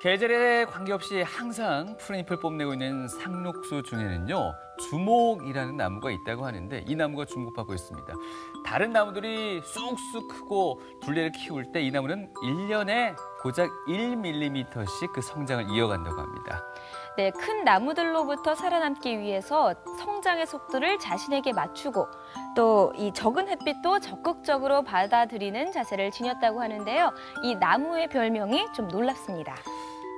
계절에 관계없이 항상 푸른 잎을 뽐내고 있는 상록수 중에는요, 주목이라는 나무가 있다고 하는데 이 나무가 주목받고 있습니다. 다른 나무들이 쑥쑥 크고 둘레를 키울 때 이 나무는 1년에 고작 1mm씩 그 성장을 이어간다고 합니다. 네, 큰 나무들로부터 살아남기 위해서 성장의 속도를 자신에게 맞추고 또 이 적은 햇빛도 적극적으로 받아들이는 자세를 지녔다고 하는데요. 이 나무의 별명이 좀 놀랍습니다.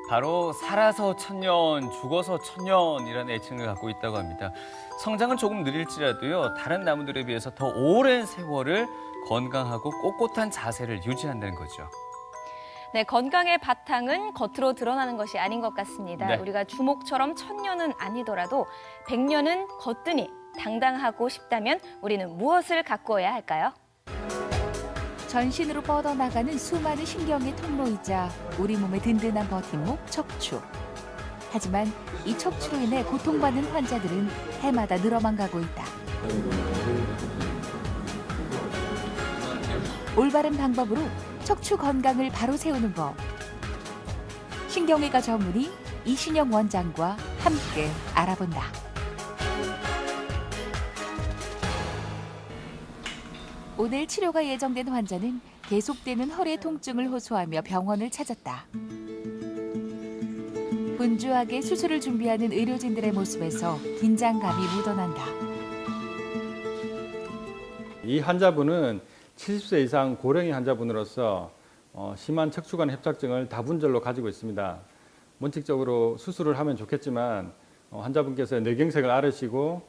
바로 살아서 천년, 죽어서 천년이라는 애칭을 갖고 있다고 합니다. 성장은 조금 느릴지라도요, 다른 나무들에 비해서 더 오랜 세월을 건강하고 꼿꼿한 자세를 유지한다는 거죠. 네, 건강의 바탕은 겉으로 드러나는 것이 아닌 것 같습니다. 네. 우리가 주목처럼 1000년은 아니더라도 100년은 거뜬히 당당하고 싶다면 우리는 무엇을 가꾸어야 할까요? 전신으로 뻗어나가는 수많은 신경의 통로이자 우리 몸의 든든한 버팀목 척추. 하지만 이 척추로 인해 고통받는 환자들은 해마다 늘어만 가고 있다. 올바른 방법으로 척추 건강을 바로 세우는 법. 신경외과 전문의 이신영 원장과 함께 알아본다. 오늘 치료가 예정된 환자는 계속되는 허리 통증을 호소하며 병원을 찾았다. 분주하게 수술을 준비하는 의료진들의 모습에서 긴장감이 묻어난다. 이 환자분은 70세 이상 고령의 환자분으로서 심한 척추관 협착증을 다분절로 가지고 있습니다. 원칙적으로 수술을 하면 좋겠지만 환자분께서 뇌경색을 앓으시고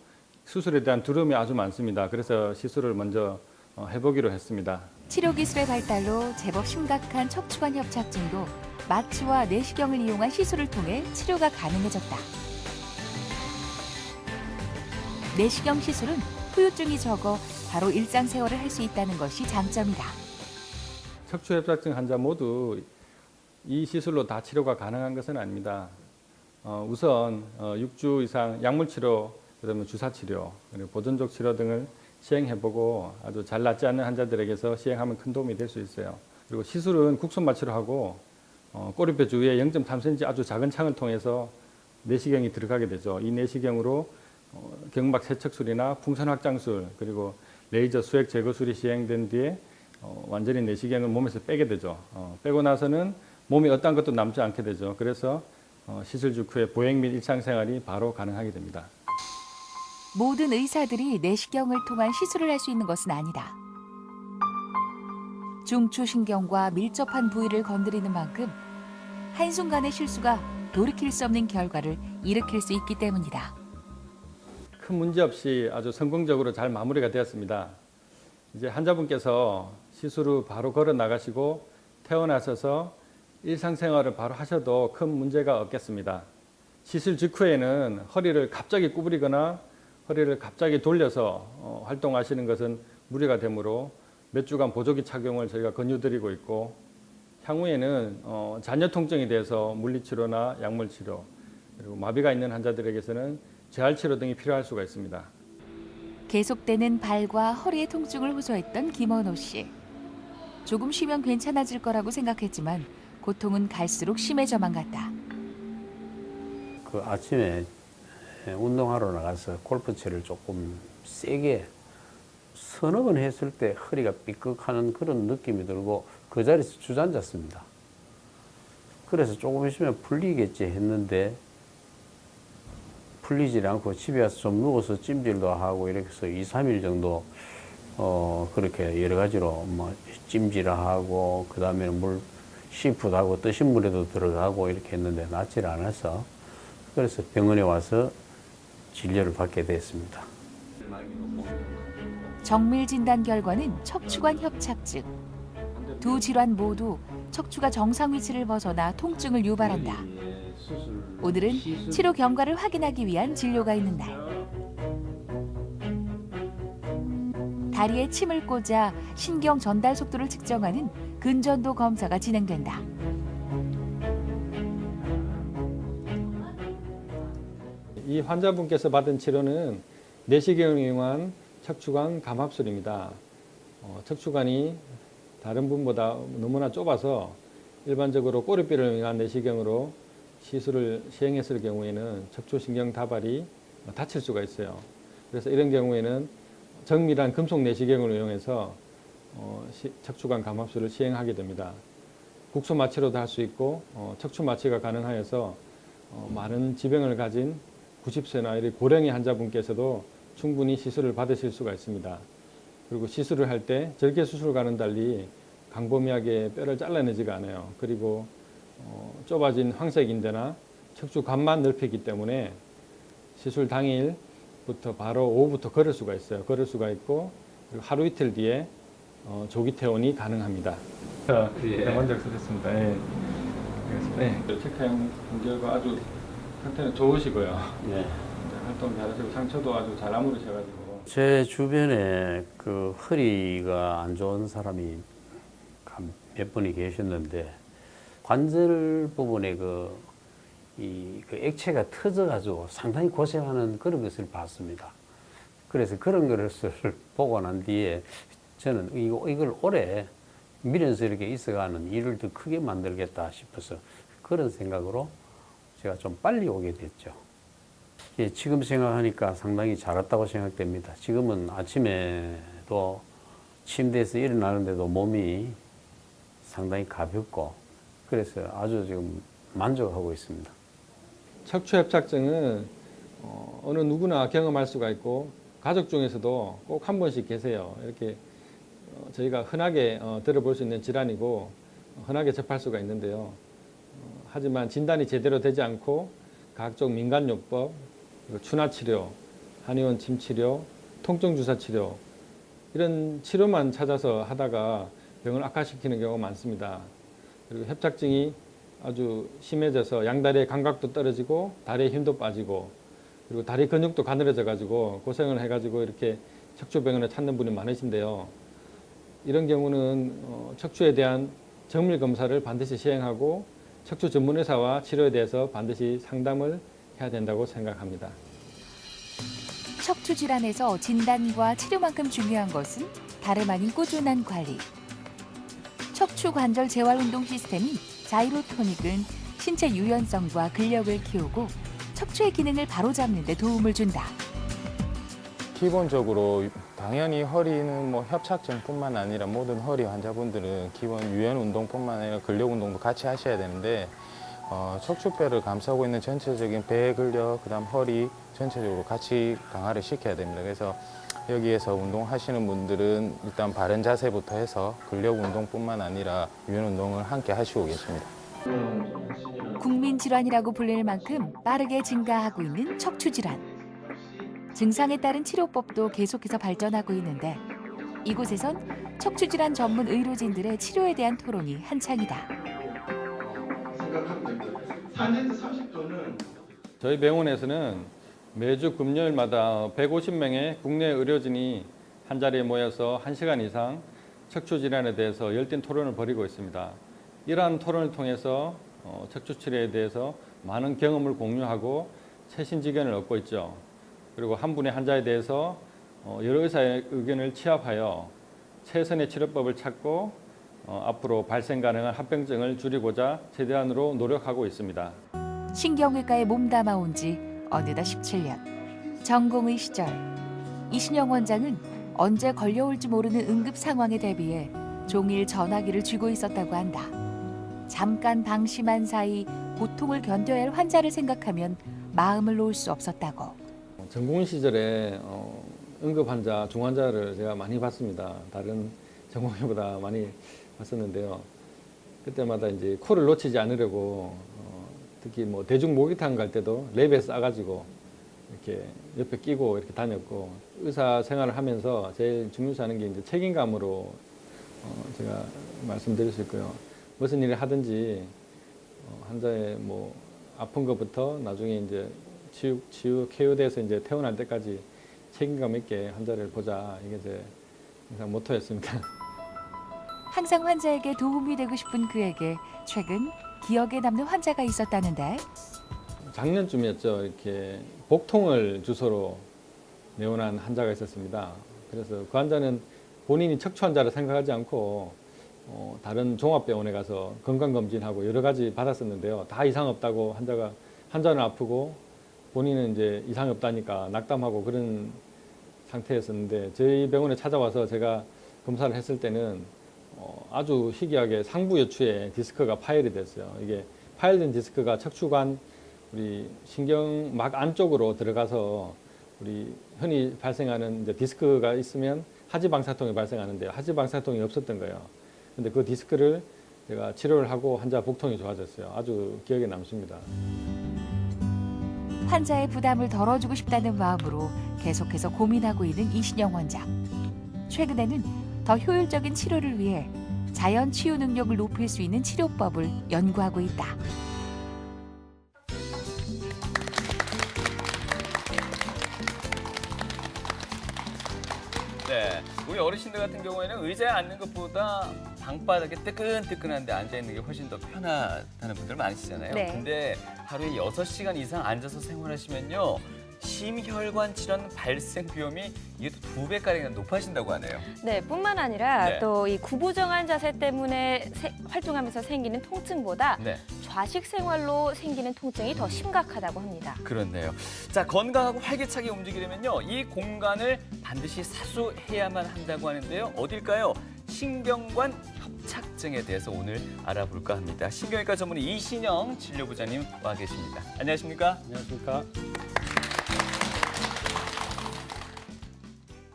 수술에 대한 두려움이 아주 많습니다. 그래서 시술을 먼저 해보기로 했습니다. 치료 기술의 발달로 제법 심각한 척추관 협착증도 마취와 내시경을 이용한 시술을 통해 치료가 가능해졌다. 내시경 시술은 후유증이 적어 바로 일상생활을 할 수 있다는 것이 장점이다. 척추 협착증 환자 모두 이 시술로 다 치료가 가능한 것은 아닙니다. 우선 6주 이상 약물 치료, 그다음에 주사 치료, 그리고 보존적 치료 등을 시행해보고 아주 잘 낫지 않는 환자들에게서 시행하면 큰 도움이 될 수 있어요. 그리고 시술은 국소 마취로 하고 꼬리뼈 주위에 0.3cm 아주 작은 창을 통해서 내시경이 들어가게 되죠. 이 내시경으로 경막 세척술이나 풍선 확장술, 그리고 레이저 수액 제거술이 시행된 뒤에 완전히 내시경을 몸에서 빼게 되죠. 빼고 나서는 몸에 어떤 것도 남지 않게 되죠. 그래서 시술 직후에 보행 및 일상생활이 바로 가능하게 됩니다. 모든 의사들이 내시경을 통한 시술을 할 수 있는 것은 아니다. 중추신경과 밀접한 부위를 건드리는 만큼 한순간의 실수가 돌이킬 수 없는 결과를 일으킬 수 있기 때문이다. 큰 문제 없이 아주 성공적으로 잘 마무리가 되었습니다. 이제 환자분께서 시술 후 바로 걸어 나가시고 태어나셔서 일상생활을 바로 하셔도 큰 문제가 없겠습니다. 시술 직후에는 허리를 갑자기 구부리거나 허리를 갑자기 돌려서 활동하시는 것은 무리가 되므로 몇 주간 보조기 착용을 저희가 권유드리고 있고, 향후에는 잔여 통증에 대해서 물리치료나 약물치료, 그리고 마비가 있는 환자들에게서는 재활치료 등이 필요할 수가 있습니다. 계속되는 발과 허리의 통증을 호소했던 김원호 씨. 조금 쉬면 괜찮아질 거라고 생각했지만 고통은 갈수록 심해져만 갔다. 그 아침에 운동하러 나가서 골프채를 조금 세게 서너 번 했을 때 허리가 삐걱하는 그런 느낌이 들고 그 자리에서 주저앉았습니다. 그래서 조금 있으면 풀리겠지 했는데 풀리지 않고 집에 와서 좀 누워서 찜질도 하고 이렇게 해서 2, 3일 정도 그렇게 여러 가지로 뭐 찜질하고 그 다음에는 물 시푸도 하고 뜨신 물에도 들어가고 이렇게 했는데 낫질 않아서 그래서 병원에 와서 진료를 받게 됐습니다. 정밀 진단 결과는 척추관 협착증. 두 질환 모두 척추가 정상 위치를 벗어나 통증을 유발한다. 오늘은 치료 경과를 확인하기 위한 진료가 있는 날. 다리에 침을 꽂아 신경 전달 속도를 측정하는 근전도 검사가 진행된다. 이 환자분께서 받은 치료는 내시경을 이용한 척추관 감압술입니다. 척추관이 다른 분보다 너무나 좁아서 일반적으로 꼬리뼈를 이용한 내시경으로 시술을 시행했을 경우에는 척추신경 다발이 다칠 수가 있어요. 그래서 이런 경우에는 정밀한 금속 내시경을 이용해서 척추관 감압술을 시행하게 됩니다. 국소 마취로도 할 수 있고 척추 마취가 가능하여서 많은 지병을 가진 90세나 이런 고령의 환자분께서도 충분히 시술을 받으실 수가 있습니다. 그리고 시술을 할 때 절개 수술과는 달리 광범위하게 뼈를 잘라내지가 않아요. 그리고 좁아진 황색인대나 척추관만 넓히기 때문에 시술 당일부터 바로 오후부터 걸을 수가 있어요. 걸을 수가 있고 그리고 하루 이틀 뒤에 조기 퇴원이 가능합니다. 먼저 쓰겠습니다. 네. 체크형 결과 아주 상태는 좋으시고요. 네. 활동 잘하시고 상처도 아주 잘 아물으셔가지고. 제 주변에 그 허리가 안 좋은 사람이 몇 분이 계셨는데 관절 부분에 그 액체가 터져가지고 상당히 고생하는 그런 것을 봤습니다. 그래서 그런 것을 보고 난 뒤에 저는 이걸 오래 미련서 이렇게 있어가는 일을 더 크게 만들겠다 싶어서 그런 생각으로 제가 좀 빨리 오게 됐죠. 예, 지금 생각하니까 상당히 잘 왔다고 생각됩니다. 지금은 아침에도 침대에서 일어나는데도 몸이 상당히 가볍고 그래서 아주 지금 만족하고 있습니다. 척추협착증은 어느 누구나 경험할 수가 있고 가족 중에서도 꼭 한 번씩 계세요. 이렇게 저희가 흔하게 들어볼 수 있는 질환이고 흔하게 접할 수가 있는데요. 하지만 진단이 제대로 되지 않고 각종 민간요법, 그리고 추나치료, 한의원 침치료, 통증주사치료 이런 치료만 찾아서 하다가 병을 악화시키는 경우가 많습니다. 그리고 협착증이 아주 심해져서 양다리의 감각도 떨어지고 다리의 힘도 빠지고 그리고 다리 근육도 가늘어져 가지고 고생을 해가지고 이렇게 척추병원에 찾는 분이 많으신데요. 이런 경우는 척추에 대한 정밀 검사를 반드시 시행하고 척추 전문의사와 치료에 대해서 반드시 상담을 해야 된다고 생각합니다. 척추 질환에서 진단과 치료만큼 중요한 것은 다름 아닌 꾸준한 관리. 척추 관절 재활 운동 시스템인 자이로토닉은 신체 유연성과 근력을 키우고 척추의 기능을 바로잡는 데 도움을 준다. 기본적으로 당연히 허리는 뭐 협착증뿐만 아니라 모든 허리 환자분들은 기본 유연 운동뿐만 아니라 근력 운동도 같이 하셔야 되는데 척추뼈를 감싸고 있는 전체적인 배 근력, 그다음 허리 전체적으로 같이 강화를 시켜야 됩니다. 그래서 여기에서 운동하시는 분들은 일단 바른 자세부터 해서 근력 운동뿐만 아니라 유연 운동을 함께 하시고 계십니다. 국민 질환이라고 불릴 만큼 빠르게 증가하고 있는 척추 질환. 증상에 따른 치료법도 계속해서 발전하고 있는데 이곳에선 척추 질환 전문 의료진들의 치료에 대한 토론이 한창이다. 저희 병원에서는 매주 금요일마다 150명의 국내 의료진이 한자리에 모여서 1시간 이상 척추 질환에 대해서 열띤 토론을 벌이고 있습니다. 이러한 토론을 통해서 척추 치료에 대해서 많은 경험을 공유하고 최신 지견을 얻고 있죠. 그리고 한 분의 환자에 대해서 여러 의사의 의견을 취합하여 최선의 치료법을 찾고 앞으로 발생 가능한 합병증을 줄이고자 최대한으로 노력하고 있습니다. 신경외과에 몸담아 온 지 어느덧 17년. 전공의 시절 이신영 원장은 언제 걸려올지 모르는 응급 상황에 대비해 종일 전화기를 쥐고 있었다고 한다. 잠깐 방심한 사이 고통을 견뎌야 할 환자를 생각하면 마음을 놓을 수 없었다고. 전공 시절에 응급 환자, 중환자를 제가 많이 봤습니다. 다른 전공의보다 많이 봤었는데요. 그때마다 이제 코를 놓치지 않으려고 특히 뭐 대중 목욕탕 갈 때도 랩에 싸가지고 이렇게 옆에 끼고 이렇게 다녔고 의사 생활을 하면서 제일 중요시 하는 게 이제 책임감으로 제가 말씀드릴 수 있고요. 무슨 일을 하든지 환자의 뭐 아픈 것부터 나중에 이제 치유 케어돼서 이제 퇴원할 때까지 책임감 있게 환자를 보자, 이게 제 항상 모토였습니다. 항상 환자에게 도움이 되고 싶은 그에게 최근 기억에 남는 환자가 있었다는데. 작년쯤이었죠. 이렇게 복통을 주소로 내원한 환자가 있었습니다. 그래서 그 환자는 본인이 척추 환자를 생각하지 않고 다른 종합병원에 가서 건강검진하고 여러 가지 받았었는데요. 다 이상 없다고 환자는 아프고 본인은 이제 이상 없다니까 낙담하고 그런 상태였었는데 저희 병원에 찾아와서 제가 검사를 했을 때는 아주 희귀하게 상부 요추에 디스크가 파열이 됐어요. 이게 파열된 디스크가 척추관 우리 신경막 안쪽으로 들어가서 우리 흔히 발생하는 이제 디스크가 있으면 하지방사통이 발생하는데요. 하지방사통이 없었던 거예요. 근데 그 디스크를 제가 치료를 하고 환자 복통이 좋아졌어요. 아주 기억에 남습니다. 환자의 부담을 덜어주고 싶다는 마음으로 계속해서 고민하고 있는 이신영 원장. 최근에는 더 효율적인 치료를 위해 자연 치유 능력을 높일 수 있는 치료법을 연구하고 있다. 네, 우리 어르신들 같은 경우에는 의자에 앉는 것보다 방바닥에 뜨끈뜨끈한데 앉아있는 게 훨씬 더 편하다는 분들 많으시잖아요. 네. 근데 하루에 6시간 이상 앉아서 생활하시면요. 심혈관 질환 발생 위험이 이게 또 2배가량 높아진다고 하네요. 네, 뿐만 아니라 네. 또 이 구부정한 자세 때문에 활동하면서 생기는 통증보다 네, 좌식 생활로 생기는 통증이 더 심각하다고 합니다. 그렇네요. 자, 건강하고 활기차게 움직이려면요. 이 공간을 반드시 사수해야만 한다고 하는데요. 어딜까요? 신경관 협착증에 대해서 오늘 알아볼까 합니다. 신경외과 전문의 이신영 진료부장님 와 계십니다. 안녕하십니까? 안녕하십니까?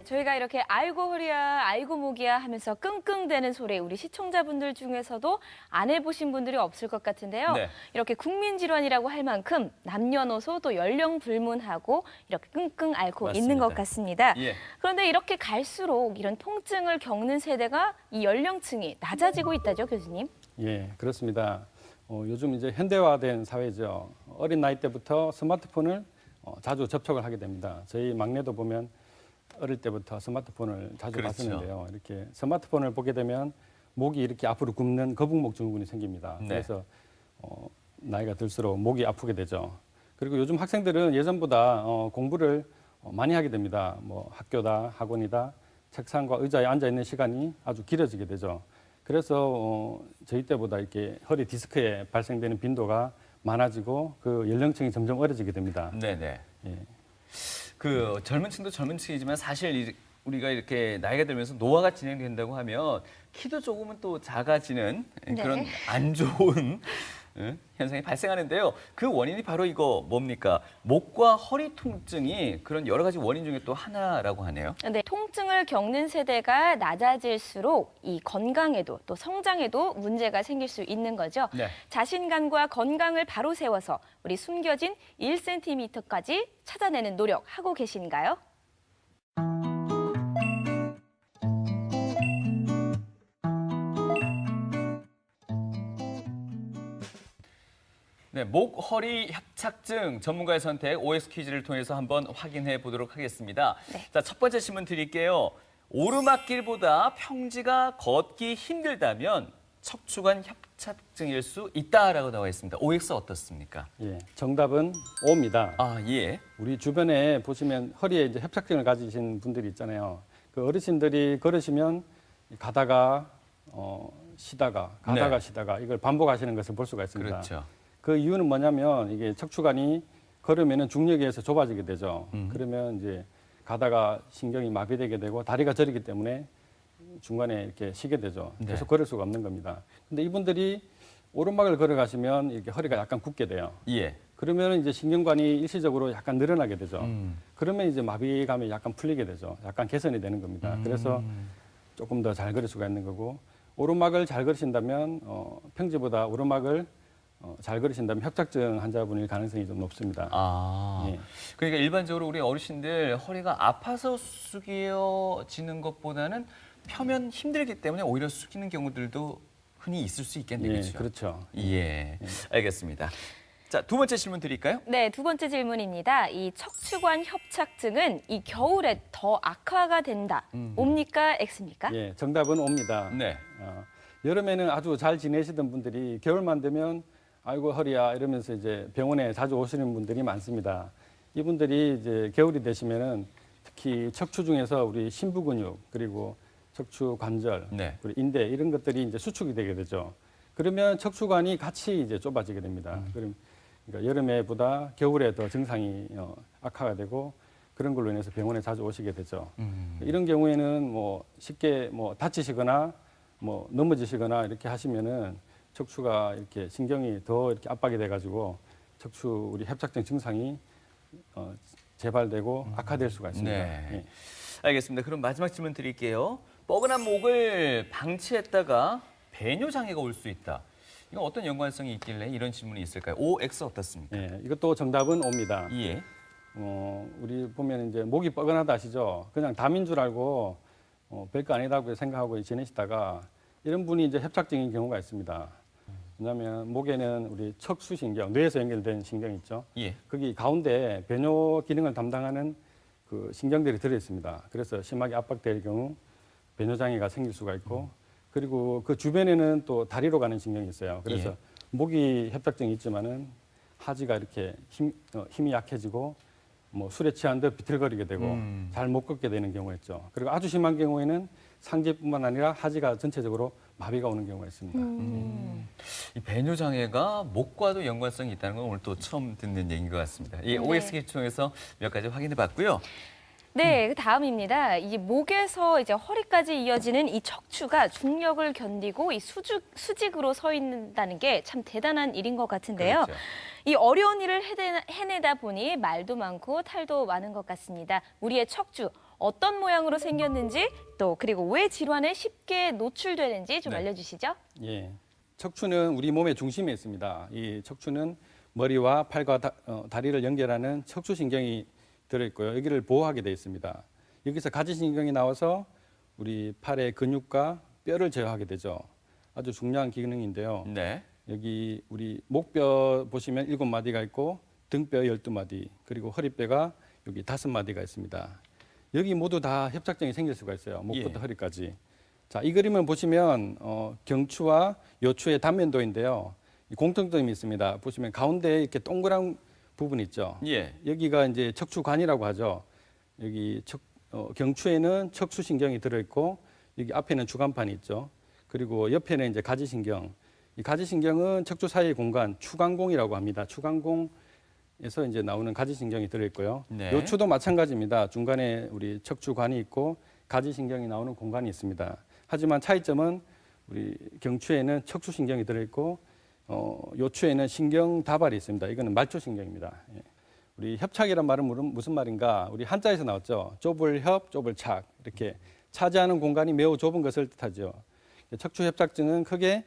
저희가 이렇게 아이고 허리야, 아이고 목이야 하면서 끙끙대는 소리 우리 시청자분들 중에서도 안 해보신 분들이 없을 것 같은데요. 네. 이렇게 국민질환이라고 할 만큼 남녀노소 또 연령 불문하고 이렇게 끙끙 앓고 맞습니다. 있는 것 같습니다. 예. 그런데 이렇게 갈수록 이런 통증을 겪는 세대가 이 연령층이 낮아지고 있다죠, 교수님? 예, 그렇습니다. 요즘 이제 현대화된 사회죠. 어린 나이 때부터 스마트폰을 자주 접촉을 하게 됩니다. 저희 막내도 보면 어릴 때부터 스마트폰을 자주 그렇죠. 봤었는데요. 이렇게 스마트폰을 보게 되면 목이 이렇게 앞으로 굽는 거북목 증후군이 생깁니다. 네. 그래서 나이가 들수록 목이 아프게 되죠. 그리고 요즘 학생들은 예전보다 공부를 많이 하게 됩니다. 뭐 학교다, 학원이다, 책상과 의자에 앉아 있는 시간이 아주 길어지게 되죠. 그래서 저희 때보다 이렇게 허리 디스크에 발생되는 빈도가 많아지고 그 연령층이 점점 어려지게 됩니다. 네네. 예. 그 젊은 층도 젊은 층이지만 사실 우리가 이렇게 나이가 들면서 노화가 진행된다고 하면 키도 조금은 또 작아지는 네. 그런 안 좋은 현상이 발생하는데요. 그 원인이 바로 이거 뭡니까? 목과 허리 통증이 그런 여러 가지 원인 중에 또 하나라고 하네요. 네, 통증을 겪는 세대가 낮아질수록 이 건강에도 또 성장에도 문제가 생길 수 있는 거죠. 네. 자신감과 건강을 바로 세워서 우리 숨겨진 1cm까지 찾아내는 노력 하고 계신가요? 네, 목, 허리, 협착증 전문가의 선택 OX 퀴즈를 통해서 한번 확인해 보도록 하겠습니다. 네. 자, 첫 번째 질문 드릴게요. 오르막길보다 평지가 걷기 힘들다면 척추관 협착증일 수 있다라고 나와 있습니다. OX 어떻습니까? 예, 정답은 O입니다. 아, 예. 우리 주변에 보시면 허리에 이제 협착증을 가지신 분들이 있잖아요. 그 어르신들이 걸으시면 가다가 쉬다가 가다가 네. 쉬다가 이걸 반복하시는 것을 볼 수가 있습니다. 그렇죠. 그 이유는 뭐냐면 이게 척추관이 걸으면 중력에 의해서 좁아지게 되죠. 그러면 이제 가다가 신경이 마비되게 되고 다리가 저리기 때문에 중간에 이렇게 쉬게 되죠. 네. 계속 걸을 수가 없는 겁니다. 근데 이분들이 오르막을 걸어가시면 이렇게 허리가 약간 굽게 돼요. 예. 그러면 이제 신경관이 일시적으로 약간 늘어나게 되죠. 음. 그러면 이제 마비감이 약간 풀리게 되죠. 약간 개선이 되는 겁니다. 그래서 조금 더 잘 걸을 수가 있는 거고 오르막을 잘 걸으신다면 평지보다 오르막을 잘 걸으신다면 협착증 환자분일 가능성이 좀 높습니다. 아. 예. 그러니까 일반적으로 우리 어르신들 허리가 아파서 숙여지는 것보다는 펴면 힘들기 때문에 오히려 숙이는 경우들도 흔히 있을 수 있겠네요. 예, 그렇죠? 그렇죠. 예. 알겠습니다. 자, 두 번째 질문 드릴까요? 네, 두 번째 질문입니다. 이 척추관 협착증은 이 겨울에 더 악화가 된다. O입니까? X입니까? 예, 정답은 옵니다. 네. 여름에는 아주 잘 지내시던 분들이 겨울만 되면 아이고 허리야 이러면서 이제 병원에 자주 오시는 분들이 많습니다. 이분들이 이제 겨울이 되시면은 특히 척추 중에서 우리 심부 근육 그리고 척추 관절, 네. 그리고 인대 이런 것들이 이제 수축이 되게 되죠. 그러면 척추관이 같이 이제 좁아지게 됩니다. 그러니까 여름에보다 겨울에 더 증상이 악화가 되고 그런 걸로 인해서 병원에 자주 오시게 되죠. 이런 경우에는 뭐 쉽게 뭐 다치시거나 뭐 넘어지시거나 이렇게 하시면은 척추가 이렇게 신경이 더 이렇게 압박이 돼가지고 척추 우리 협착증 증상이 재발되고 악화될 수가 있습니다. 네. 예. 알겠습니다. 그럼 마지막 질문 드릴게요. 뻐근한 목을 방치했다가 배뇨 장애가 올 수 있다. 이건 어떤 연관성이 있길래 이런 질문이 있을까요? O, X 어떻습니까? 예, 이것도 정답은 O입니다. 예. 우리 보면 이제 목이 뻐근하다 아시죠? 그냥 담인 줄 알고 별거 아니다고 생각하고 지내시다가 이런 분이 이제 협착증인 경우가 있습니다. 왜냐하면 목에는 우리 척수신경, 뇌에서 연결된 신경 있죠. 예. 거기 가운데 배뇨 기능을 담당하는 그 신경들이 들어 있습니다. 그래서 심하게 압박될 경우 배뇨 장애가 생길 수가 있고, 그리고 그 주변에는 또 다리로 가는 신경이 있어요. 그래서 예. 목이 협착증이 있지만은 하지가 이렇게 힘이 약해지고 뭐 술에 취한 듯 비틀거리게 되고 잘 못 걷게 되는 경우가 있죠. 그리고 아주 심한 경우에는 상체뿐만 아니라 하지가 전체적으로 마비가 오는 경우가 있습니다. 이 배뇨 장애가 목과도 연관성이 있다는 건 오늘 또 처음 듣는 얘기인 것 같습니다. 이 OX 기초에서 몇 가지 확인해 봤고요. 네, 그 다음입니다. 이 목에서 이제 허리까지 이어지는 이 척추가 중력을 견디고 이 수직으로 서 있다는 게 참 대단한 일인 것 같은데요. 그렇죠. 이 어려운 일을 해내다 보니 말도 많고 탈도 많은 것 같습니다. 우리의 척추 어떤 모양으로 생겼는지 또 그리고 왜 질환에 쉽게 노출되는지 좀 네. 알려주시죠. 예, 척추는 우리 몸의 중심에 있습니다. 이 척추는 머리와 팔과 다리를 연결하는 척추신경이 들어있고요. 여기를 보호하게 되어 있습니다. 여기서 가지신경이 나와서 우리 팔의 근육과 뼈를 제어하게 되죠. 아주 중요한 기능인데요. 네. 여기 우리 목뼈 보시면 7마디가 있고 등뼈 12마디, 그리고 허리뼈가 여기 5마디가 있습니다. 여기 모두 다 협착증이 생길 수가 있어요. 목부터 예. 허리까지. 자, 이 그림을 보시면 경추와 요추의 단면도인데요. 이 공통점이 있습니다. 보시면 가운데에 이렇게 동그란 부분 있죠. 예. 여기가 이제 척추관이라고 하죠. 여기 경추에는 척수신경이 들어있고 여기 앞에는 주간판이 있죠. 그리고 옆에는 이제 가지신경. 이 가지신경은 척추 사이의 공간, 추간공이라고 합니다. 추간공에서 이제 나오는 가지신경이 들어있고요. 네. 요추도 마찬가지입니다. 중간에 우리 척추관이 있고 가지신경이 나오는 공간이 있습니다. 하지만 차이점은 우리 경추에는 척추신경이 들어있고 요추에는 신경 다발이 있습니다. 이거는 말초신경입니다. 예. 우리 협착이란 말은 무슨 말인가? 우리 한자에서 나왔죠. 좁을 협, 좁을 착. 이렇게 차지하는 공간이 매우 좁은 것을 뜻하죠. 척추 협착증은 크게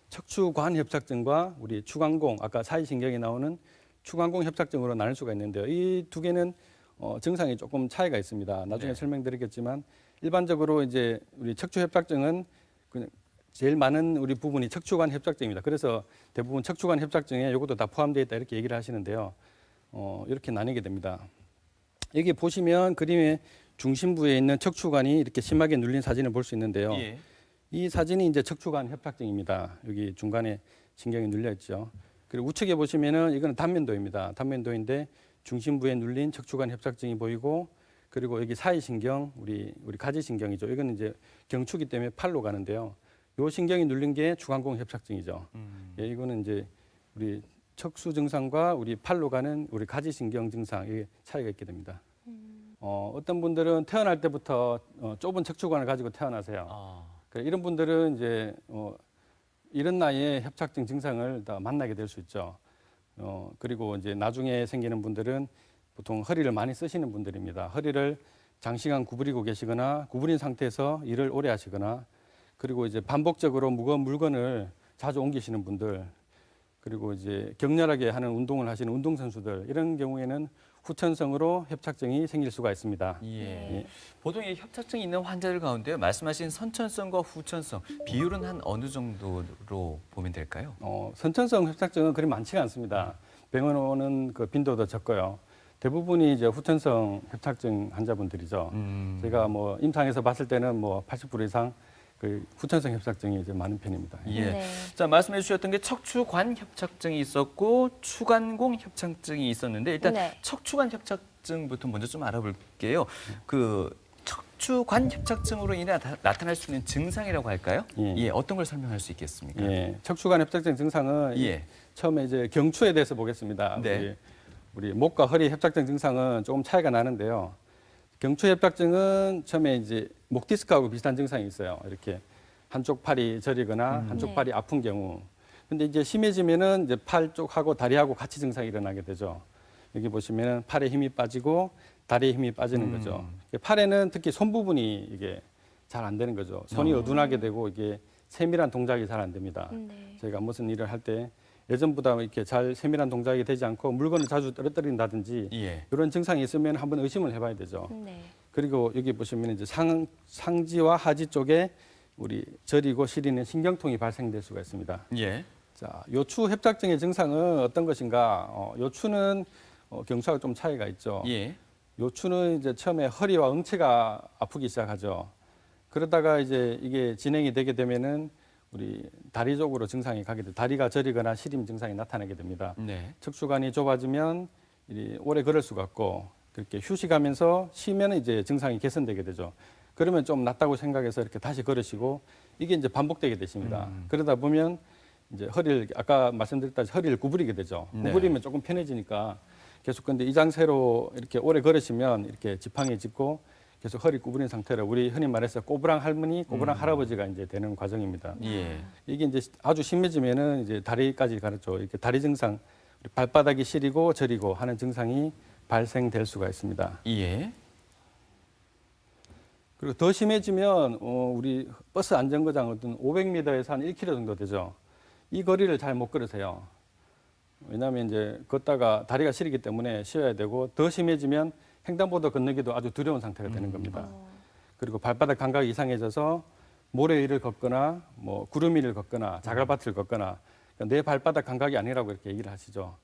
척추관 협착증과 우리 추간공, 아까 사이신경이 나오는 추간공 협착증으로 나눌 수가 있는데요. 이 두 개는 증상이 조금 차이가 있습니다. 나중에 네. 설명드리겠지만 일반적으로 이제 우리 척추 협착증은 그냥 제일 많은 우리 부분이 척추관 협착증입니다. 그래서 대부분 척추관 협착증에 이것도 다 포함되어 있다 이렇게 얘기를 하시는데요. 이렇게 나뉘게 됩니다. 여기 보시면 그림의 중심부에 있는 척추관이 이렇게 심하게 눌린 사진을 볼 수 있는데요. 예. 이 사진이 이제 척추관 협착증입니다. 여기 중간에 신경이 눌려 있죠. 그리고 우측에 보시면은 이거는 단면도입니다. 단면도인데 중심부에 눌린 척추관 협착증이 보이고, 그리고 여기 사이신경, 우리 가지신경이죠. 이거는 이제 경추기 때문에 팔로 가는데요. 요 신경이 눌린 게 주간공 협착증이죠. 예, 이거는 이제 우리 척수 증상과 우리 팔로 가는 우리 가지신경 증상, 이게 차이가 있게 됩니다. 어떤 분들은 태어날 때부터 좁은 척추관을 가지고 태어나세요. 아. 이런 분들은 이제 이런 나이에 협착증 증상을 다 만나게 될 수 있죠. 그리고 이제 나중에 생기는 분들은 보통 허리를 많이 쓰시는 분들입니다. 허리를 장시간 구부리고 계시거나 구부린 상태에서 일을 오래 하시거나, 그리고 이제 반복적으로 무거운 물건을 자주 옮기시는 분들, 그리고 이제 격렬하게 하는 운동을 하시는 운동선수들, 이런 경우에는 후천성으로 협착증이 생길 수가 있습니다. 예. 보통 이 협착증이 있는 환자들 가운데 말씀하신 선천성과 후천성 비율은 한 어느 정도로 보면 될까요? 선천성 협착증은 그리 많지가 않습니다. 병원 오는 그 빈도도 적고요. 대부분이 이제 후천성 협착증 환자분들이죠. 제가 뭐 임상에서 봤을 때는 뭐 80% 이상 그 후천성 협착증이 이제 많은 편입니다. 예. 네. 자, 말씀해 주셨던 게 척추관 협착증이 있었고 추간공 협착증이 있었는데 일단 네. 척추관 협착증부터 먼저 좀 알아볼게요. 그 척추관 협착증으로 인해 나타날 수 있는 증상이라고 할까요? 예. 어떤 걸 설명할 수 있겠습니까? 예, 척추관 협착증 증상은 예. 처음에 이제 경추에 대해서 보겠습니다. 네. 우리 목과 허리 협착증 증상은 조금 차이가 나는데요. 경추 협착증은 처음에 이제 목 디스크하고 비슷한 증상이 있어요. 이렇게 한쪽 팔이 저리거나 한쪽 네. 팔이 아픈 경우. 근데 이제 심해지면은 이제 팔 쪽하고 다리하고 같이 증상이 일어나게 되죠. 여기 보시면은 팔에 힘이 빠지고 다리에 힘이 빠지는 거죠. 팔에는 특히 손 부분이 이게 잘 안 되는 거죠. 손이 어둔하게 되고 이게 세밀한 동작이 잘 안 됩니다. 네. 저희가 무슨 일을 할 때 예전보다 이렇게 잘 세밀한 동작이 되지 않고 물건을 자주 떨어뜨린다든지 예. 이런 증상이 있으면 한번 의심을 해봐야 되죠. 네. 그리고 여기 보시면 이제 상지와 하지 쪽에 우리 저리고 시리는 신경통이 발생될 수가 있습니다. 예. 자, 요추 협착증의 증상은 어떤 것인가? 요추는 경추하고 좀 차이가 있죠. 예. 요추는 이제 처음에 허리와 응체가 아프기 시작하죠. 그러다가 이제 이게 진행이 되게 되면은 우리 다리 쪽으로 증상이 가게 돼 다리가 저리거나 시림 증상이 나타나게 됩니다. 네. 척추관이 좁아지면 오래 걸을 수가 없고 그렇게 휴식하면서 쉬면 이제 증상이 개선되게 되죠. 그러면 좀 낫다고 생각해서 이렇게 다시 걸으시고 이게 이제 반복되게 되십니다. 그러다 보면 이제 허리를 아까 말씀드렸다시피 허리를 구부리게 되죠. 네. 구부리면 조금 편해지니까 계속 근데 이 장세로 이렇게 오래 걸으시면 이렇게 지팡이 짚고 계속 허리 구부린 상태로 우리 흔히 말해서 꼬부랑 할머니, 꼬부랑 할아버지가 이제 되는 과정입니다. 예. 이게 이제 아주 심해지면은 이제 다리까지 가르죠. 이렇게 다리 증상, 우리 발바닥이 시리고 저리고 하는 증상이 발생될 수가 있습니다. 예. 그리고 더 심해지면 우리 버스 안전거장 어떤 500m에서 한 1km 정도 되죠. 이 거리를 잘 못 걸으세요. 왜냐하면 이제 걷다가 다리가 시리기 때문에 쉬어야 되고 더 심해지면 횡단보도 건너기도 아주 두려운 상태가 되는 겁니다. 그리고 발바닥 감각이 이상해져서 모래 위를 걷거나 뭐 구름 위를 걷거나 자갈밭을 걷거나 그러니까 내 발바닥 감각이 아니라고 이렇게 얘기를 하시죠.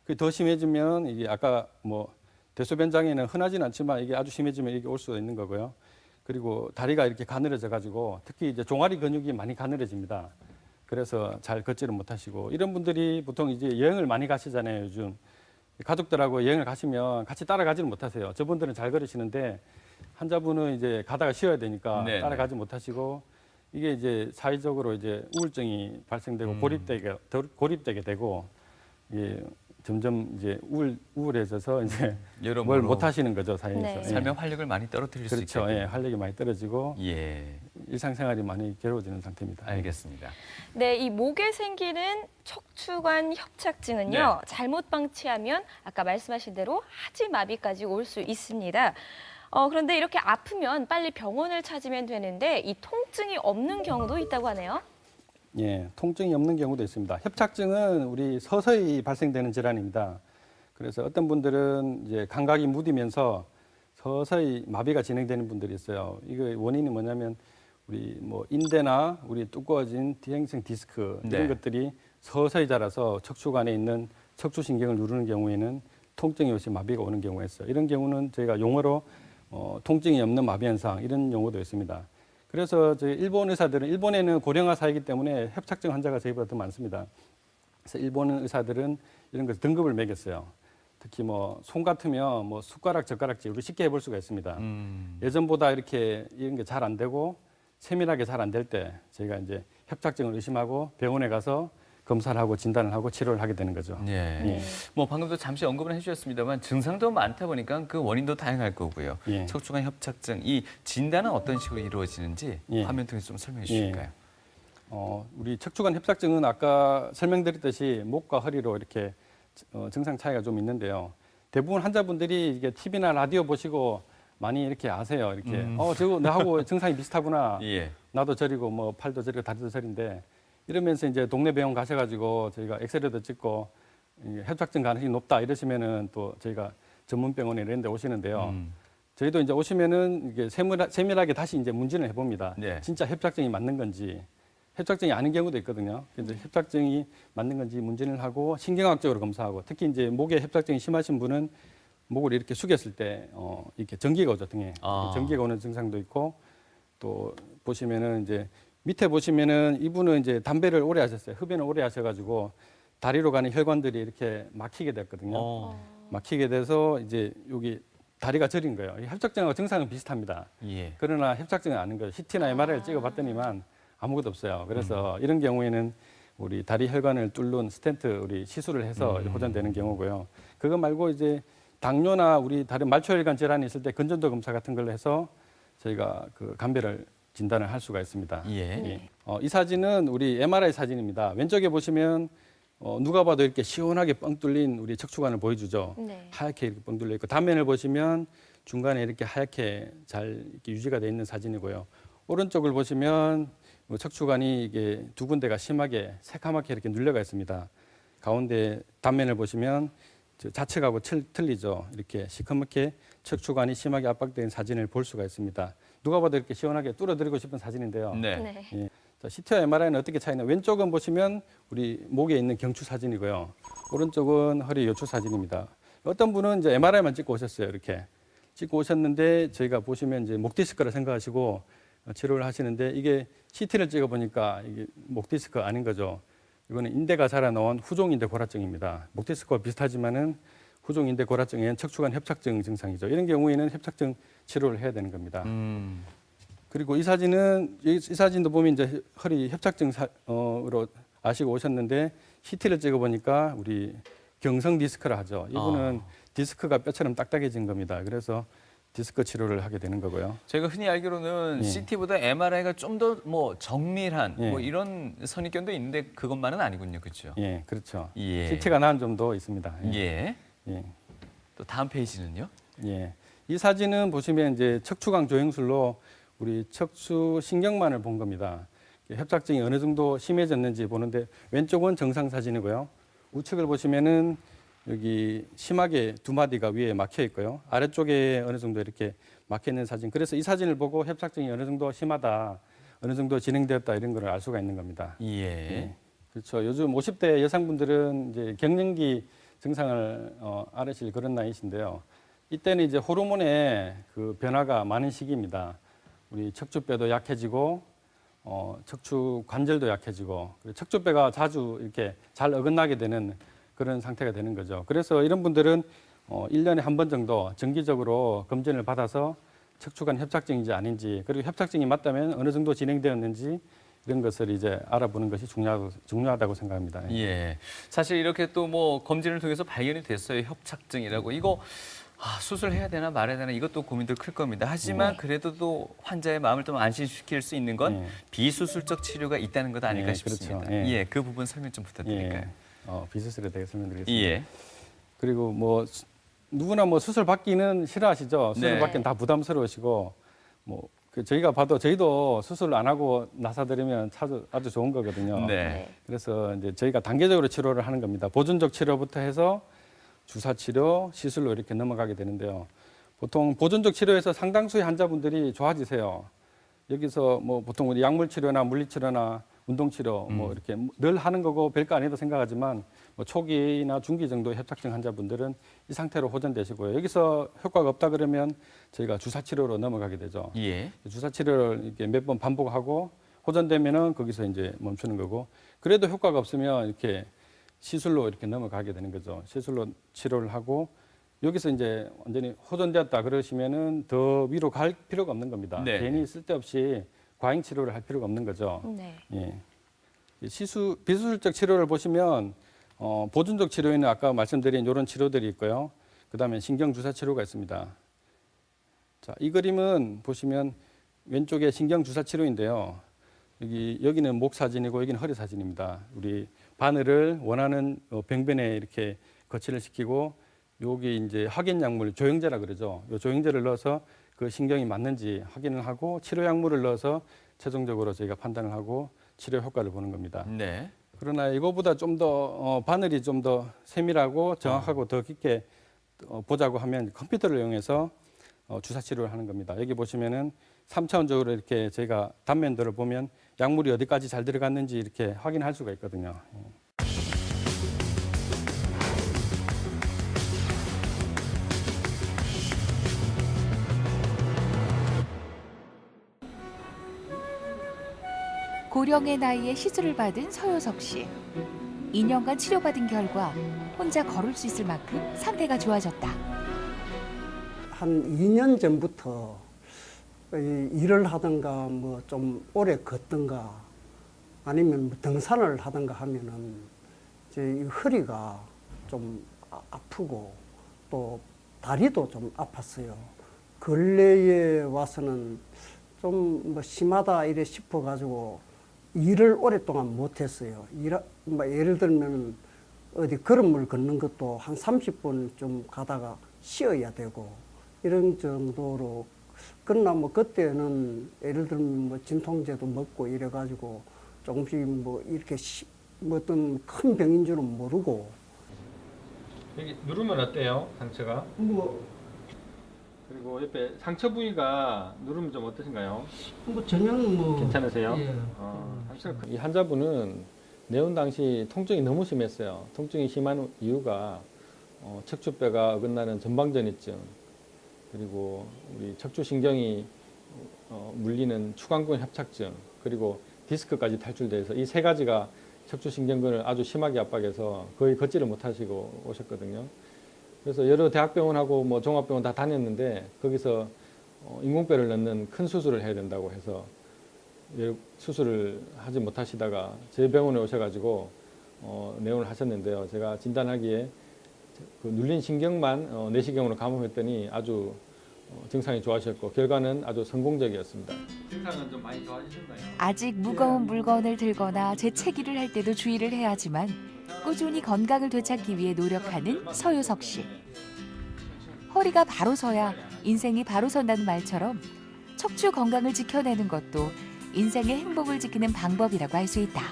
그 더 심해지면 이게 아까 뭐 대소변 장애는 흔하진 않지만 이게 아주 심해지면 이게 올 수가 있는 거고요. 그리고 다리가 이렇게 가늘어져 가지고 특히 이제 종아리 근육이 많이 가늘어집니다. 그래서 잘 걷지를 못하시고 이런 분들이 보통 이제 여행을 많이 가시잖아요. 요즘 가족들하고 여행을 가시면 같이 따라가지는 못하세요. 저분들은 잘 걸으시는데 환자분은 이제 가다가 쉬어야 되니까 네네. 따라가지 못하시고 이게 이제 사회적으로 이제 우울증이 발생되고 고립되게 되고 이게 점점 이제 우울해져서 이제 여러모로 뭘 못하시는 거죠 사회에서. 네. 예. 삶의 활력을 많이 떨어뜨릴 수 그렇죠. 있겠군요. 예, 활력이 많이 떨어지고 예. 일상생활이 많이 괴로워지는 상태입니다. 알겠습니다. 네, 이 목에 생기는 척추관 협착증은요. 네. 잘못 방치하면 아까 말씀하신 대로 하지 마비까지 올 수 있습니다. 그런데 이렇게 아프면 빨리 병원을 찾으면 되는데 이 통증이 없는 경우도 있다고 하네요. 예, 통증이 없는 경우도 있습니다. 협착증은 우리 서서히 발생되는 질환입니다. 그래서 어떤 분들은 이제 감각이 무디면서 서서히 마비가 진행되는 분들이 있어요. 이거 원인이 뭐냐면 우리 뭐 인대나 우리 두꺼워진 뒤행성 디스크 이런 네. 것들이 서서히 자라서 척추관에 있는 척추신경을 누르는 경우에는 통증이 없이 마비가 오는 경우가 있어요. 이런 경우는 저희가 용어로 통증이 없는 마비 현상 이런 용어도 있습니다. 그래서 저희 일본 의사들은 일본에는 고령화 사회이기 때문에 협착증 환자가 저희보다 더 많습니다. 그래서 일본 의사들은 이런 것 등급을 매겼어요. 특히 뭐 손 같으면 뭐 숟가락, 젓가락질 우리 쉽게 해볼 수가 있습니다. 예전보다 이렇게 이런 게 잘 안 되고 세밀하게 잘 안 될 때 저희가 이제 협착증을 의심하고 병원에 가서 검사를 하고 진단을 하고 치료를 하게 되는 거죠. 예. 예. 뭐 방금도 잠시 언급을 해주셨습니다만 증상도 많다 보니까 그 원인도 다양할 거고요. 예. 척추관 협착증 이 진단은 어떤 식으로 이루어지는지 예. 화면 통해서 좀 설명해 주실까요? 우리 척추관 협착증은 아까 설명드렸듯이 목과 허리로 이렇게 증상 차이가 좀 있는데요. 대부분 환자분들이 이게 TV나 라디오 보시고 많이 이렇게 아세요. 이렇게 저거 나하고 증상이 비슷하구나. 예. 나도 저리고 뭐 팔도 저리고 다리도 저린데 이러면서 이제 동네 병원 가셔가지고 저희가 엑스레이도 찍고 협착증 가능성이 높다 이러시면은 또 저희가 전문 병원에 이런 데 오시는데요. 저희도 이제 오시면은 이게 세밀하게 다시 이제 문진을 해봅니다. 네. 진짜 협착증이 맞는 건지 협착증이 아닌 경우도 있거든요. 그래서 협착증이 맞는 건지 문진을 하고 신경학적으로 검사하고 특히 이제 목에 협착증이 심하신 분은 목을 이렇게 숙였을 때 이렇게 전기가 오죠 등에 전기가 오는 증상도 있고 또 보시면은 이제 밑에 보시면은 이분은 이제 담배를 오래 하셨어요. 흡연을 오래 하셔가지고 다리로 가는 혈관들이 이렇게 막히게 됐거든요. 막히게 돼서 이제 여기 다리가 저린 거예요. 이 협착증하고 증상은 비슷합니다. 예. 그러나 협착증은 아닌 거예요. CT나 MRI를 찍어봤더니만 아무것도 없어요. 그래서 이런 경우에는 우리 다리 혈관을 뚫는 스텐트 우리 시술을 해서 호전되는 경우고요. 그거 말고 이제 당뇨나 우리 다른 말초혈관 질환이 있을 때 근전도 검사 같은 걸 해서 저희가 그 감별을 진단을 할 수가 있습니다. 예. 이 사진은 우리 MRI 사진입니다. 왼쪽에 보시면 누가 봐도 이렇게 시원하게 뻥 뚫린 우리 척추관을 보여주죠. 네. 하얗게 이렇게 뻥 뚫려 있고 단면을 보시면 중간에 이렇게 하얗게 잘 이렇게 유지가 돼 있는 사진이고요. 오른쪽을 보시면 척추관이 이게 두 군데가 심하게 새카맣게 이렇게 눌려가 있습니다. 가운데 단면을 보시면 좌측하고 틀리죠. 이렇게 시커멓게 척추관이 심하게 압박된 사진을 볼 수가 있습니다. 누가 봐도 이렇게 시원하게 뚫어드리고 싶은 사진인데요. 네. 네. 예. 자, CT와 MRI는 어떻게 차이나? 왼쪽은 보시면 우리 목에 있는 경추 사진이고요. 오른쪽은 허리 요추 사진입니다. 어떤 분은 이제 MRI만 찍고 오셨어요. 이렇게 찍고 오셨는데 저희가 보시면 이제 목 디스크라 생각하시고 치료를 하시는데 이게 CT를 찍어 보니까 이게 목 디스크 아닌 거죠. 이거는 인대가 자라 나온 후종인대 골화증입니다. 목 디스크와 비슷하지만은 후종인대 골화증엔 척추관 협착증 증상이죠. 이런 경우에는 협착증 치료를 해야 되는 겁니다. 그리고 이 사진은 이 사진도 보면 이제 허리 협착증으로 아시고 오셨는데 CT를 찍어 보니까 우리 경성 디스크라 하죠. 이분은 디스크가 뼈처럼 딱딱해진 겁니다. 그래서 디스크 치료를 하게 되는 거고요. 저희가 흔히 알기로는 예. CT보다 MRI가 좀 더 뭐 정밀한 예. 뭐 이런 선입견도 있는데 그것만은 아니군요, 그렇죠? 예, 그렇죠. 예. CT가 나은 점도 있습니다. 예. 예. 또 다음 페이지는요? 예. 이 사진은 보시면 이제 척추강 조형술로 우리 척추 신경만을 본 겁니다. 협착증이 어느 정도 심해졌는지 보는데 왼쪽은 정상 사진이고요. 우측을 보시면은 여기 심하게 두 마디가 위에 막혀 있고요. 아래쪽에 어느 정도 이렇게 막혀 있는 사진. 그래서 이 사진을 보고 협착증이 어느 정도 심하다, 어느 정도 진행되었다 이런 걸 알 수가 있는 겁니다. 예. 그렇죠. 요즘 50대 여성분들은 이제 갱년기 증상을 앓으실 그런 나이신데요. 이때는 이제 호르몬의 그 변화가 많은 시기입니다. 우리 척추뼈도 약해지고 척추 관절도 약해지고 척추뼈가 자주 이렇게 잘 어긋나게 되는 그런 상태가 되는 거죠. 그래서 이런 분들은 1년에 한 번 정도 정기적으로 검진을 받아서 척추관 협착증인지 아닌지 그리고 협착증이 맞다면 어느 정도 진행되었는지 이런 것을 이제 알아보는 것이 중요하다고 생각합니다. 예. 사실 이렇게 또 뭐 검진을 통해서 발견이 됐어요. 협착증이라고. 이거 수술해야 되나 말아야 되나 이것도 고민도 클 겁니다. 하지만 그래도 또 환자의 마음을 좀 안심시킬 수 있는 건 비수술적 치료가 있다는 것 아닐까 싶습니다. 그렇죠. 예. 예, 그 부분 설명 좀 부탁드릴까요? 비수술에 대해 설명드리겠습니다. 예. 그리고 뭐 누구나 뭐 수술 받기는 싫어하시죠. 수술 네. 받기는 다 부담스러우시고 뭐 저희가 봐도 저희도 수술 안 하고 나사드리면 아주 좋은 거거든요. 네. 그래서 이제 저희가 단계적으로 치료를 하는 겁니다. 보존적 치료부터 해서 주사 치료, 시술로 이렇게 넘어가게 되는데요. 보통 보존적 치료에서 상당수의 환자분들이 좋아지세요. 여기서 뭐 보통 우리 약물 치료나 물리 치료나 운동 치료 뭐 이렇게 늘 하는 거고 별거 아니도 생각하지만 뭐 초기나 중기 정도 협착증 환자분들은 이 상태로 호전되시고요. 여기서 효과가 없다 그러면 저희가 주사 치료로 넘어가게 되죠. 예. 주사 치료를 이렇게 몇 번 반복하고 호전되면은 거기서 이제 멈추는 거고 그래도 효과가 없으면 이렇게 시술로 이렇게 넘어가게 되는 거죠. 시술로 치료를 하고 여기서 이제 완전히 호전되었다 그러시면은 더 위로 갈 필요가 없는 겁니다. 네. 괜히 쓸데없이 과잉 치료를 할 필요가 없는 거죠. 네. 예. 비수술적 치료를 보시면 보존적 치료에는 아까 말씀드린 이런 치료들이 있고요. 그다음에 신경 주사 치료가 있습니다. 자, 이 그림은 보시면 왼쪽에 신경 주사 치료인데요. 여기는 목 사진이고 여기는 허리 사진입니다. 우리 바늘을 원하는 병변에 이렇게 거치를 시키고 여기 이제 확인 약물 조영제라 그러죠. 이 조영제를 넣어서 그 신경이 맞는지 확인을 하고 치료 약물을 넣어서 최종적으로 저희가 판단을 하고 치료 효과를 보는 겁니다. 네. 그러나 이거보다 좀 더 바늘이 좀 더 세밀하고 정확하고 더 깊게 보자고 하면 컴퓨터를 이용해서 주사 치료를 하는 겁니다. 여기 보시면은 3차원적으로 이렇게 저희가 단면들을 보면 약물이 어디까지 잘 들어갔는지 이렇게 확인할 수가 있거든요. 고령의 나이에 시술을 받은 서효석 씨. 2년간 치료받은 결과 혼자 걸을 수 있을 만큼 상태가 좋아졌다. 한 2년 전부터 일을 하든가 뭐 좀 오래 걷든가 아니면 뭐 등산을 하든가 하면은 이제 이 허리가 좀 아프고 또 다리도 좀 아팠어요. 근래에 와서는 좀 뭐 심하다 이래 싶어 가지고 일을 오랫동안 못 했어요. 뭐 예를 들면 어디 걸음을 걷는 것도 한 30분 좀 가다가 쉬어야 되고 이런 정도로 그러나 뭐 그때는 예를 들면 뭐 진통제도 먹고 이래 가지고 조금씩 뭐 이렇게 뭐 어떤 큰 병인 줄은 모르고 여기 누르면 어때요? 상처가? 뭐 그리고 옆에 상처 부위가 누르면 좀 어떠신가요? 전혀 뭐 괜찮으세요? 예. 이 환자분은 내원 당시 통증이 너무 심했어요. 통증이 심한 이유가 척추뼈가 어긋나는 전방전이증, 그리고 우리 척추신경이 물리는 추간근 협착증, 그리고 디스크까지 탈출돼서 이 세 가지가 척추신경근을 아주 심하게 압박해서 거의 걷지를 못하시고 오셨거든요. 그래서 여러 대학병원하고 뭐 종합병원 다 다녔는데 거기서 인공뼈를 넣는 큰 수술을 해야 된다고 해서 수술을 하지 못하시다가 제 병원에 오셔가지고 내원을 하셨는데요. 제가 진단하기에 그 눌린 신경만 내시경으로 감음했더니 아주 증상이 좋아지셨고 결과는 아주 성공적이었습니다. 증상은 좀 많이 좋아지셨나요? 아직 무거운 물건을 들거나 재채기를 할 때도 주의를 해야 하지만 꾸준히 건강을 되찾기 위해 노력하는 서유석 씨. 허리가 바로 서야 인생이 바로 선다는 말처럼 척추 건강을 지켜내는 것도 인생의 행복을 지키는 방법이라고 할 수 있다.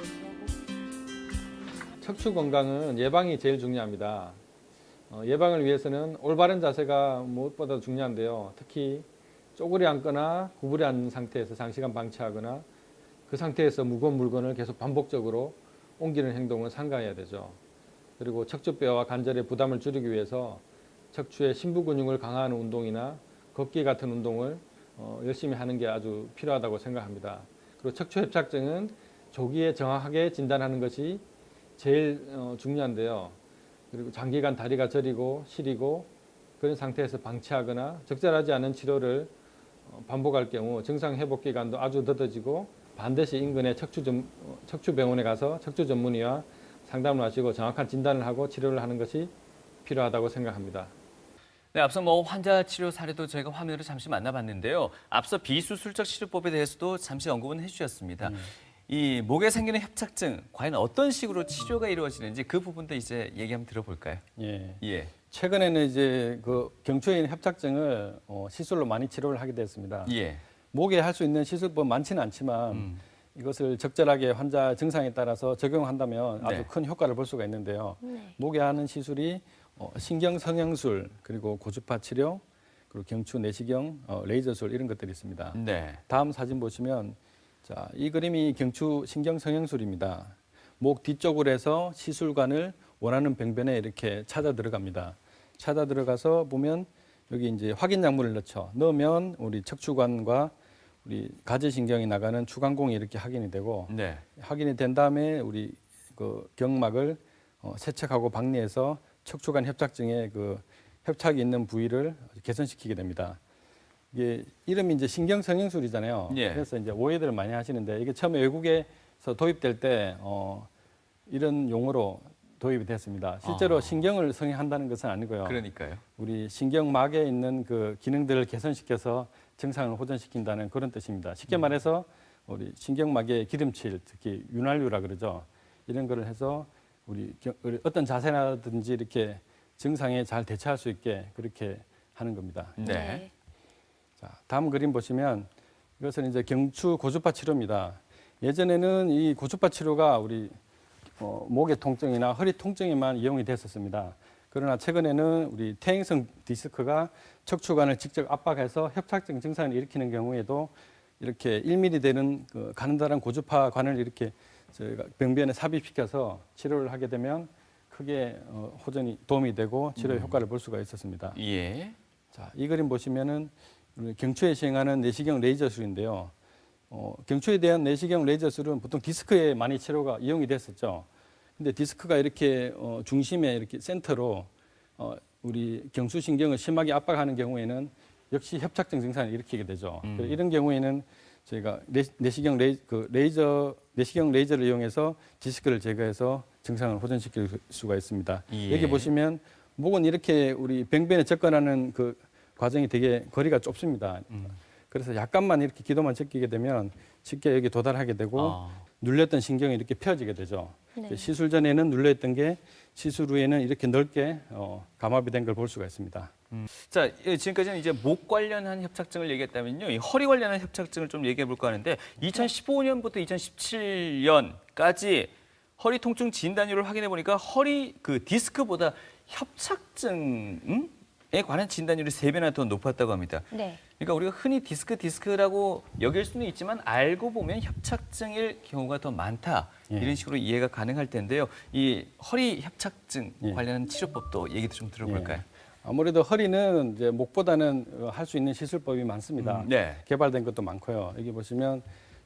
척추 건강은 예방이 제일 중요합니다. 예방을 위해서는 올바른 자세가 무엇보다 중요한데요. 특히 쪼그려 앉거나 구부려 앉는 상태에서 장시간 방치하거나 그 상태에서 무거운 물건을 계속 반복적으로 옮기는 행동을 삼가해야 되죠. 그리고 척추뼈와 관절의 부담을 줄이기 위해서 척추의 심부 근육을 강화하는 운동이나 걷기 같은 운동을 열심히 하는 게 아주 필요하다고 생각합니다. 그리고 척추 협착증은 조기에 정확하게 진단하는 것이 제일 중요한데요. 그리고 장기간 다리가 저리고 시리고 그런 상태에서 방치하거나 적절하지 않은 치료를 반복할 경우 증상 회복 기간도 아주 늦어지고 반드시 인근의 척추병원에 가서 척추 전문의와 상담을 하시고 정확한 진단을 하고 치료를 하는 것이 필요하다고 생각합니다. 네, 앞서 뭐 환자 치료 사례도 저희가 화면으로 잠시 만나봤는데요. 앞서 비수술적 치료법에 대해서도 잠시 언급은 해주셨습니다. 이 목에 생기는 협착증, 과연 어떤 식으로 치료가 이루어지는지 그 부분도 이제 얘기 한번 들어볼까요? 예. 최근에는 이제 그 경추에 있는 협착증을 시술로 많이 치료를 하게 됐습니다. 예. 목에 할 수 있는 시술법 많지는 않지만 이것을 적절하게 환자 증상에 따라서 적용한다면 아주 네. 큰 효과를 볼 수가 있는데요. 네. 목에 하는 시술이 신경성형술, 그리고 고주파 치료, 그리고 경추 내시경, 레이저술 이런 것들이 있습니다. 네. 다음 사진 보시면 자, 이 그림이 경추 신경성형술입니다. 목 뒤쪽으로 해서 시술관을 원하는 병변에 이렇게 찾아 들어갑니다. 찾아 들어가서 보면 여기 이제 확인 약물을 넣으면 우리 척추관과 우리 가지신경이 나가는 추간공이 이렇게 확인이 되고 네. 확인이 된 다음에 우리 그 경막을 세척하고 박리해서 척추관 협착증의 그 협착이 있는 부위를 개선시키게 됩니다. 이게 이름이 이제 신경성형술이잖아요. 예. 그래서 이제 오해들을 많이 하시는데 이게 처음에 외국에서 도입될 때 이런 용어로 도입이 됐습니다. 실제로 신경을 성형한다는 것은 아니고요. 그러니까요. 우리 신경막에 있는 그 기능들을 개선시켜서 증상을 호전시킨다는 그런 뜻입니다. 쉽게 말해서 우리 신경막의 기름칠, 특히 윤활유라 그러죠. 이런 거를 해서 우리 어떤 자세라든지 이렇게 증상에 잘 대처할 수 있게 그렇게 하는 겁니다. 네. 자, 다음 그림 보시면 이것은 이제 경추 고주파 치료입니다. 예전에는 이 고주파 치료가 우리 목의 통증이나 허리 통증에만 이용이 됐었습니다. 그러나 최근에는 우리 퇴행성 디스크가 척추관을 직접 압박해서 협착증 증상을 일으키는 경우에도 이렇게 1mm 되는 그 가느다란 고주파 관을 이렇게 저희가 병변에 삽입시켜서 치료를 하게 되면 크게 호전이 도움이 되고 치료 효과를 볼 수가 있었습니다. 예. 자, 이 그림 보시면은 우리 경추에 시행하는 내시경 레이저술인데요. 경추에 대한 내시경 레이저술은 보통 디스크에 많이 치료가 이용이 됐었죠. 근데 디스크가 이렇게 중심에 이렇게 센터로 우리 경수신경을 심하게 압박하는 경우에는 역시 협착증 증상을 일으키게 되죠. 이런 경우에는 저희가 내시경 레이저를 이용해서 디스크를 제거해서 증상을 호전시킬 수가 있습니다. 예. 여기 보시면 목은 이렇게 우리 병변에 접근하는 그 과정이 되게 거리가 좁습니다. 그래서 약간만 이렇게 기도만 제끼게 되면 쉽게 여기 도달하게 되고 눌렸던 신경이 이렇게 펴지게 되죠. 네. 시술 전에는 눌려있던 게 시술 후에는 이렇게 넓게 감압이 된 걸 볼 수가 있습니다. 자, 지금까지는 이제 목 관련한 협착증을 얘기했다면요. 이 허리 관련한 협착증을 좀 얘기해 볼까 하는데 2015년부터 2017년까지 허리 통증 진단율을 확인해 보니까 허리 그 디스크보다 협착증에 관한 진단율이 3배나 더 높았다고 합니다. 네. 그러니까 우리가 흔히 디스크라고 여길 수는 있지만 알고 보면 협착증일 경우가 더 많다. 예. 이런 식으로 이해가 가능할 텐데요. 이 허리 협착증 예. 관련한 치료법도 얘기도 좀 들어볼까요? 아무래도 허리는 이제 목보다는 할 수 있는 시술법이 많습니다. 네. 개발된 것도 많고요. 여기 보시면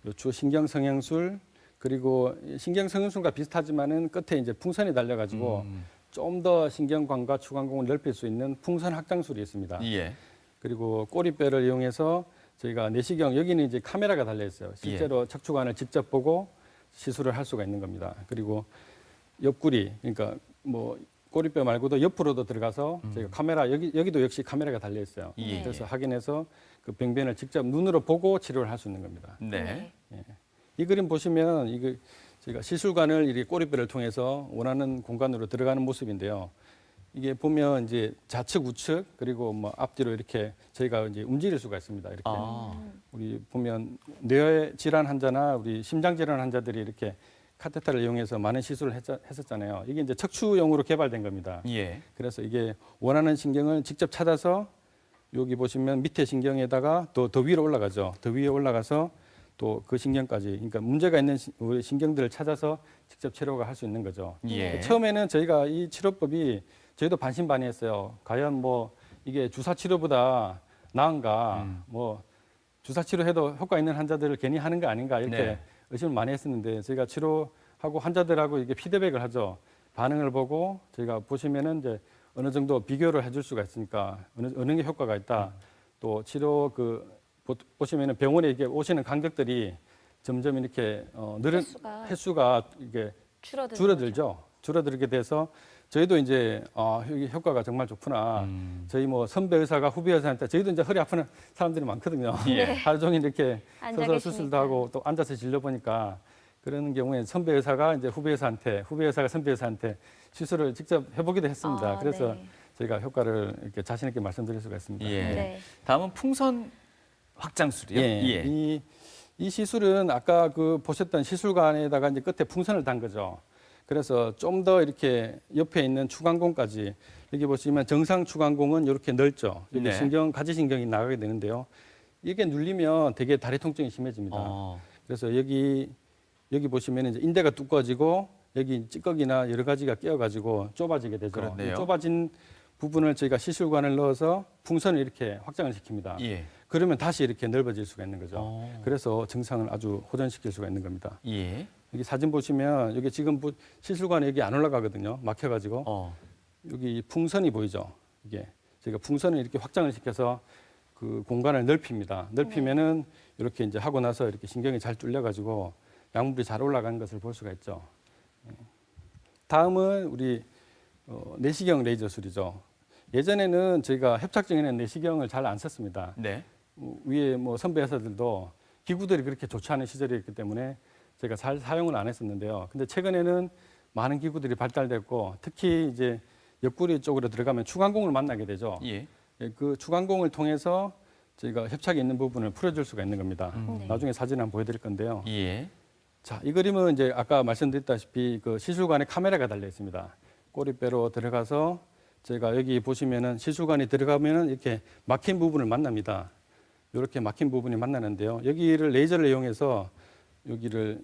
요 주신경성형술 그리고 신경성형술과 비슷하지만은 끝에 이제 풍선이 달려가지고 좀 더 신경관과 추간공을 넓힐 수 있는 풍선 확장술이 있습니다. 예. 그리고 꼬리뼈를 이용해서 저희가 내시경 여기는 이제 카메라가 달려 있어요. 실제로 척추관을 직접 보고 시술을 할 수가 있는 겁니다. 그리고 옆구리 그러니까 뭐 꼬리뼈 말고도 옆으로도 들어가서 저희가 카메라 여기도 역시 카메라가 달려 있어요. 예. 그래서 확인해서 그 병변을 직접 눈으로 보고 치료를 할 수 있는 겁니다. 네. 이 그림 보시면 이거 저희가 시술관을 이렇게 꼬리뼈를 통해서 원하는 공간으로 들어가는 모습인데요. 이게 보면 이제 좌측, 우측 그리고 뭐 앞뒤로 이렇게 저희가 이제 움직일 수가 있습니다. 이렇게 우리 보면 뇌 질환 환자나 우리 심장 질환 환자들이 이렇게 카테터를 이용해서 많은 시술을 했었잖아요. 이게 이제 척추용으로 개발된 겁니다. 예. 그래서 이게 원하는 신경을 직접 찾아서 여기 보시면 밑에 신경에다가 또 더 위로 올라가죠. 더 위에 올라가서 또 그 신경까지, 그러니까 문제가 있는 우리 신경들을 찾아서 직접 치료가 할 수 있는 거죠. 예. 처음에는 저희가 이 치료법이 저희도 반신반의했어요. 과연 뭐 이게 주사 치료보다 나은가, 뭐 주사 치료해도 효과 있는 환자들을 괜히 하는 거 아닌가 이렇게 네. 의심을 많이 했었는데 저희가 치료하고 환자들하고 이게 피드백을 하죠. 반응을 보고 저희가 보시면은 이제 어느 정도 비교를 해줄 수가 있으니까 어느 게 효과가 있다. 또 치료 보시면은 병원에 이렇게 오시는 간격들이 점점 이렇게 늘은 횟수가 이게 줄어들죠. 줄어들게 돼서 저희도 이제 이게 효과가 정말 좋구나. 저희 뭐 선배 의사가 후배 의사한테 저희도 이제 허리 아픈 사람들이 많거든요. 예. 하루 종일 이렇게 앉아 서서 계시니까. 수술도 하고 또 앉아서 진료 보니까 그런 경우에 선배 의사가 이제 후배 의사한테, 후배 의사가 선배 의사한테 시술을 직접 해보기도 했습니다. 그래서 네. 저희가 효과를 이렇게 자신 있게 말씀드릴 수가 있습니다. 예. 네. 다음은 풍선 확장술이요. 예. 이 시술은 아까 그 보셨던 시술관에다가 이제 끝에 풍선을 단 거죠. 그래서 좀 더 이렇게 옆에 있는 추간공까지 여기 보시면 정상 추간공은 이렇게 넓죠. 여기 네. 가지신경이 나가게 되는데요. 이게 눌리면 되게 다리 통증이 심해집니다. 그래서 여기 보시면 이제 인대가 두꺼워지고 여기 찌꺼기나 여러 가지가 끼어가지고 좁아지게 되죠. 그렇네요. 이 좁아진 부분을 저희가 시술관을 넣어서 풍선을 이렇게 확장을 시킵니다. 예. 그러면 다시 이렇게 넓어질 수가 있는 거죠. 그래서 증상을 아주 호전시킬 수가 있는 겁니다. 예. 여기 사진 보시면 여기 지금 시술관에 여기 안 올라가거든요. 막혀가지고 여기 풍선이 보이죠. 이게 저희가 풍선을 이렇게 확장을 시켜서 그 공간을 넓힙니다. 넓히면은 이렇게 이제 하고 나서 이렇게 신경이 잘 뚫려가지고 약물이 잘 올라가는 것을 볼 수가 있죠. 다음은 우리 내시경 레이저술이죠. 예전에는 저희가 협착증에는 내시경을 잘 안 썼습니다. 네. 위에 뭐 선배 회사들도 기구들이 그렇게 좋지 않은 시절이었기 때문에 제가 잘 사용을 안 했었는데요. 근데 최근에는 많은 기구들이 발달됐고 특히 이제 옆구리 쪽으로 들어가면 추간공을 만나게 되죠. 예. 그 추간공을 통해서 저희가 협착이 있는 부분을 풀어줄 수가 있는 겁니다. 나중에 사진 한번 보여드릴 건데요. 예. 자, 이 그림은 이제 아까 말씀드렸다시피 그 시술관에 카메라가 달려 있습니다. 꼬리뼈로 들어가서 저희가 여기 보시면은 시술관에 들어가면은 이렇게 막힌 부분을 만납니다. 이렇게 막힌 부분이 만나는데요. 여기를 레이저를 이용해서 여기를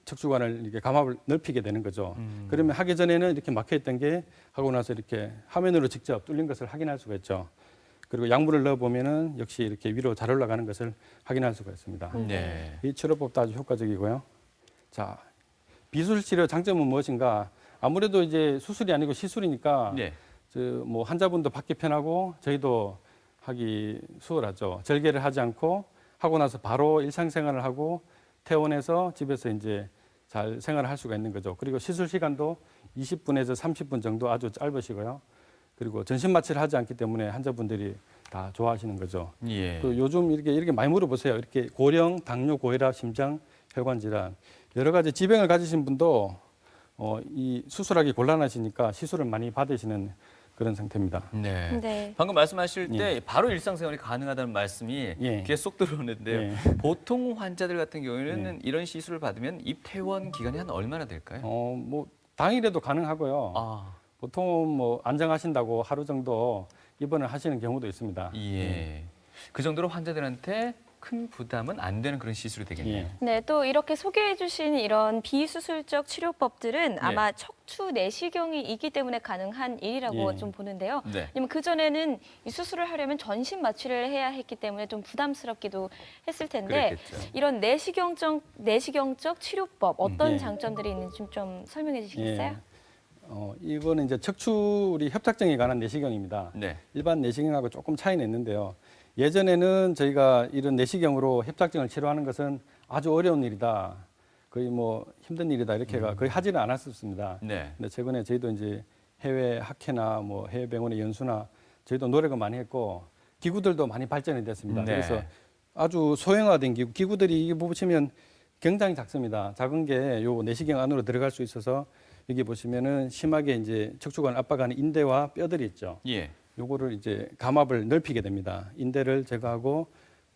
척추관을 이렇게 감압을 넓히게 되는 거죠. 그러면 하기 전에는 이렇게 막혀 있던 게 하고 나서 이렇게 화면으로 직접 뚫린 것을 확인할 수가 있죠. 그리고 약물을 넣어 보면은 역시 이렇게 위로 잘 올라가는 것을 확인할 수가 있습니다. 네. 이 치료법도 아주 효과적이고요. 자, 비수술 치료 장점은 무엇인가? 아무래도 이제 수술이 아니고 시술이니까 네. 뭐 환자분도 받기 편하고 저희도 하기 수월하죠. 절개를 하지 않고 하고 나서 바로 일상생활을 하고 퇴원해서 집에서 이제 잘 생활을 할 수가 있는 거죠. 그리고 시술 시간도 20분에서 30분 정도 아주 짧으시고요. 그리고 전신 마취를 하지 않기 때문에 환자분들이 다 좋아하시는 거죠. 예. 그 요즘 이렇게 많이 물어보세요. 이렇게 고령, 당뇨, 고혈압, 심장, 혈관 질환 여러 가지 지병을 가지신 분도 이 수술하기 곤란하시니까 시술을 많이 받으시는 그런 상태입니다. 네. 네. 방금 말씀하실 때 바로 일상생활이 가능하다는 말씀이 예. 귀에 쏙 들어오는데요. 예. 보통 환자들 같은 경우에는 이런 시술을 받으면 입퇴원 기간이 한 얼마나 될까요? 뭐 당일에도 가능하고요. 아, 보통 뭐 안정하신다고 하루 정도 입원을 하시는 경우도 있습니다. 예. 그 정도로 환자들한테 큰 부담은 안 되는 그런 시술이 되겠네요. 예. 네, 또 이렇게 소개해 주신 이런 비수술적 치료법들은 아마 척추 내시경이 있기 때문에 가능한 일이라고 예. 좀 보는데요. 네. 왜냐면 그전에는 이 수술을 하려면 전신 마취를 해야 했기 때문에 좀 부담스럽기도 했을 텐데 그랬겠죠. 이런 내시경적 치료법 어떤 예. 장점들이 있는지 좀 설명해 주시겠어요? 이거는 이제 척추 우리 협착증에 관한 내시경입니다. 네. 일반 내시경하고 조금 차이는 있는데요. 예전에는 저희가 이런 내시경으로 협착증을 치료하는 것은 아주 어려운 일이다. 거의 뭐 힘든 일이다. 이렇게가 거의 하지는 않았었습니다. 네. 근데 최근에 저희도 이제 해외 학회나 뭐 해외 병원의 연수나 저희도 노력을 많이 했고 기구들도 많이 발전이 됐습니다. 네. 그래서 아주 소형화된 기구들이 이게 보시면 굉장히 작습니다. 작은 게 요 내시경 안으로 들어갈 수 있어서 여기 보시면은 심하게 이제 척추관 압박하는 인대와 뼈들이 있죠. 예. 요거를 이제 감압을 넓히게 됩니다. 인대를 제거하고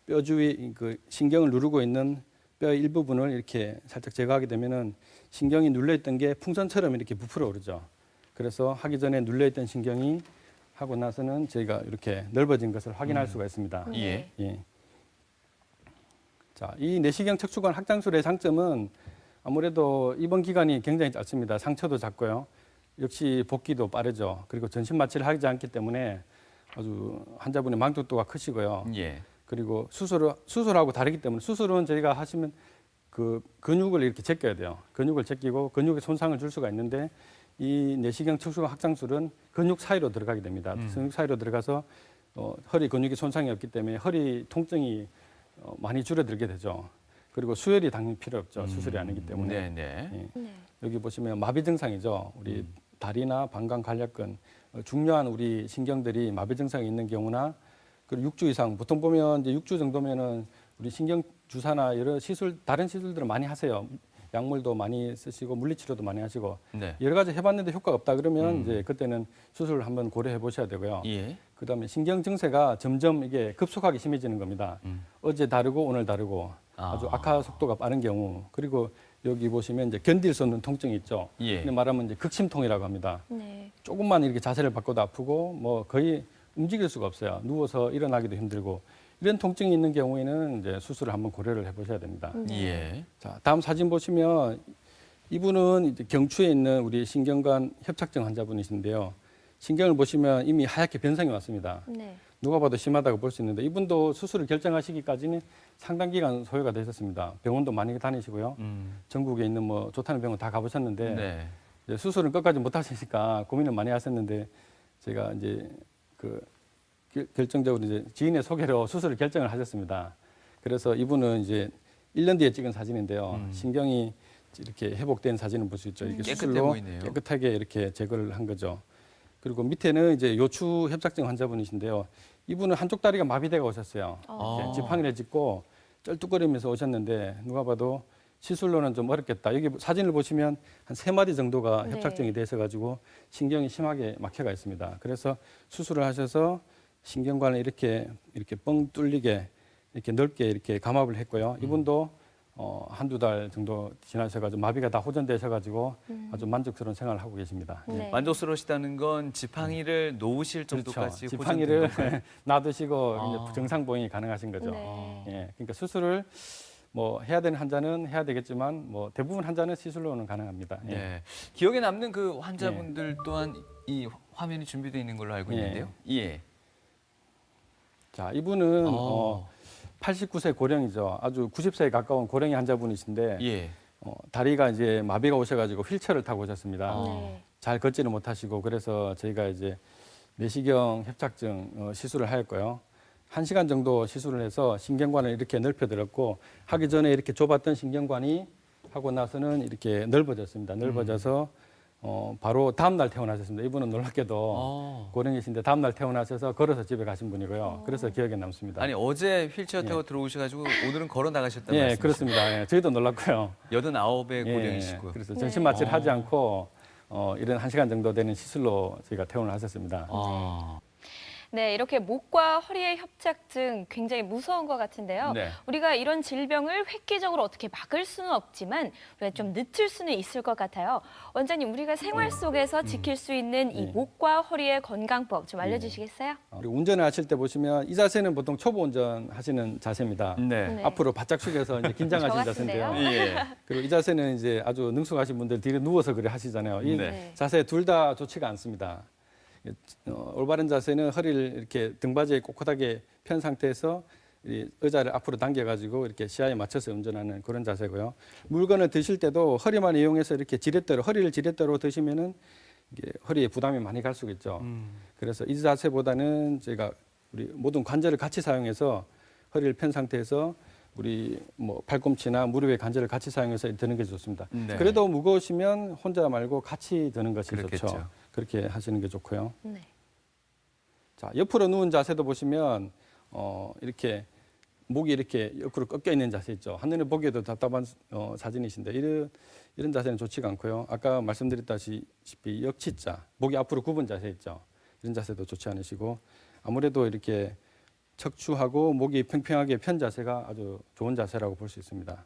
뼈 주위 그 신경을 누르고 있는 뼈 일부분을 이렇게 살짝 제거하게 되면은 신경이 눌려있던 게 풍선처럼 이렇게 부풀어 오르죠. 그래서 하기 전에 눌려있던 신경이 하고 나서는 저희가 이렇게 넓어진 것을 확인할 수가 있습니다. 예. 예. 자, 이 내시경 척추관 확장술의 장점은 아무래도 입원 기간이 굉장히 짧습니다. 상처도 작고요. 역시 복귀도 빠르죠. 그리고 전신 마취를 하지 않기 때문에 아주 환자분의 만족도가 크시고요. 예. 그리고 수술하고 다르기 때문에 수술은 저희가 하시면 그 근육을 이렇게 제껴야 돼요. 근육을 제끼고 근육에 손상을 줄 수가 있는데 이 내시경 척추관 확장술은 근육 사이로 들어가게 됩니다. 근육 사이로 들어가서 허리 근육이 손상이 없기 때문에 허리 통증이 많이 줄어들게 되죠. 그리고 수혈이 당연히 필요 없죠. 수술이 아니기 때문에. 네. 예. 네. 여기 보시면 마비 증상이죠. 우리 다리나 방광 관략근 중요한 우리 신경들이 마비 증상이 있는 경우나 그리고 6주 이상 보통 보면 이제 6주 정도면은 우리 신경 주사나 여러 시술 다른 시술들을 많이 하세요. 약물도 많이 쓰시고 물리치료도 많이 하시고 네. 여러 가지 해봤는데 효과가 없다 그러면 이제 그때는 수술을 한번 고려해 보셔야 되고요. 예. 그다음에 신경 증세가 점점 이게 급속하게 심해지는 겁니다. 어제 다르고 오늘 다르고 아주 악화 속도가 빠른 경우 그리고 여기 보시면 이제 견딜 수 없는 통증이 있죠. 예. 근데 말하면 이제 극심통이라고 합니다. 네. 조금만 이렇게 자세를 바꿔도 아프고 뭐 거의 움직일 수가 없어요. 누워서 일어나기도 힘들고 이런 통증이 있는 경우에는 이제 수술을 한번 고려를 해보셔야 됩니다. 예. 자, 다음 사진 보시면 이분은 이제 경추에 있는 우리 신경관 협착증 환자분이신데요. 신경을 보시면 이미 하얗게 변성이 왔습니다. 네. 누가 봐도 심하다고 볼 수 있는데 이분도 수술을 결정하시기까지는 상당 기간 소요가 되셨습니다. 병원도 많이 다니시고요. 전국에 있는 뭐 좋다는 병원 다 가보셨는데 네. 이제 수술은 끝까지 못 하시니까 고민을 많이 하셨는데 제가 이제 그 결정적으로 이제 지인의 소개로 수술을 결정을 하셨습니다. 그래서 이분은 이제 1년 뒤에 찍은 사진인데요. 신경이 이렇게 회복된 사진을 볼 수 있죠. 이렇게 깨끗해 수술로 보이네요. 깨끗하게 이렇게 제거를 한 거죠. 그리고 밑에는 이제 요추 협착증 환자분이신데요. 이분은 한쪽 다리가 마비돼가 오셨어요. 이렇게 지팡이를 짚고 쩔뚝거리면서 오셨는데 누가 봐도 시술로는 좀 어렵겠다. 여기 사진을 보시면 한 3마디 정도가 네. 협착증이 돼서 가지고 신경이 심하게 막혀가 있습니다. 그래서 수술을 하셔서 신경관을 이렇게 뻥 뚫리게 이렇게 넓게 이렇게 감압을 했고요. 이분도 한두 달 정도 지나셔가지고 마비가 다 호전되셔가지고 아주 만족스러운 생활을 하고 계십니다. 네. 만족스러우시다는 건 지팡이를 놓으실 정도까지 그렇죠. 지팡이를 호전된 건가요? 놔두시고 아. 이제 정상 보행이 가능하신 거죠. 네. 예, 그러니까 수술을 뭐 해야 되는 환자는 해야 되겠지만 뭐 대부분 환자는 시술로는 가능합니다. 예. 네. 기억에 남는 그 환자분들 또한 이 화면이 준비되어 있는 걸로 알고 예. 있는데요. 예. 자, 이분은 어. 89세 고령이죠. 아주 90세에 가까운 고령의 환자분이신데 예. 다리가 이제 마비가 오셔가지고 휠체어를 타고 오셨습니다. 아. 네. 잘 걷지는 못하시고 그래서 저희가 이제 내시경 협착증 시술을 하였고요. 1시간 정도 시술을 해서 신경관을 이렇게 넓혀드렸고 하기 전에 이렇게 좁았던 신경관이 하고 나서는 이렇게 넓어졌습니다. 넓어져서 바로 다음 날 퇴원하셨습니다. 이분은 놀랍게도 고령이신데 다음 날 퇴원하셔서 걸어서 집에 가신 분이고요. 그래서 기억에 남습니다. 아니 어제 휠체어 타고 들어오셔가지고 오늘은 걸어 나가셨다는 예, 말씀이시죠? 그렇습니다. 예, 저희도 놀랐고요. 89의 예, 고령이시고요. 그래서 전신 마취를 하지 않고 이런 1시간 정도 되는 시술로 저희가 퇴원을 하셨습니다. 네, 이렇게 목과 허리의 협착증 굉장히 무서운 것 같은데요. 네. 우리가 이런 질병을 획기적으로 어떻게 막을 수는 없지만 우리가 좀 늦출 수는 있을 것 같아요. 원장님, 우리가 생활 속에서 지킬 수 있는 이 목과 허리의 건강법 좀 알려주시겠어요? 우리 운전을 하실 때 보시면 이 자세는 보통 초보 운전 하시는 자세입니다. 네. 네. 앞으로 바짝 숙여서 이제 긴장하신 저 자세인데요. 같은데요? 예. 그리고 이 자세는 이제 아주 능숙하신 분들 뒤로 누워서 그래 하시잖아요. 이 네. 자세 둘 다 좋지가 않습니다. 올바른 자세는 허리를 이렇게 등받이에 꼿꼿하게 편 상태에서 이 의자를 앞으로 당겨가지고 이렇게 시야에 맞춰서 운전하는 그런 자세고요. 물건을 드실 때도 허리만 이용해서 이렇게 지렛대로 허리를 지렛대로 드시면은 이게 허리에 부담이 많이 갈 수가 있죠. 그래서 이 자세보다는 저희가 우리 모든 관절을 같이 사용해서 허리를 편 상태에서 우리 뭐 팔꿈치나 무릎의 관절을 같이 사용해서 드는 게 좋습니다. 네. 그래도 무거우시면 혼자 말고 같이 드는 것이 그렇겠죠. 좋죠. 그렇게 하시는 게 좋고요. 네. 자, 옆으로 누운 자세도 보시면 이렇게 목이 이렇게 옆으로 꺾여 있는 자세 있죠. 한눈에 보기에도 답답한 사진이신데 이런 자세는 좋지가 않고요. 아까 말씀드렸다시피 역치자, 목이 앞으로 굽은 자세 있죠. 이런 자세도 좋지 않으시고 아무래도 이렇게 척추하고 목이 평평하게 편 자세가 아주 좋은 자세라고 볼 수 있습니다.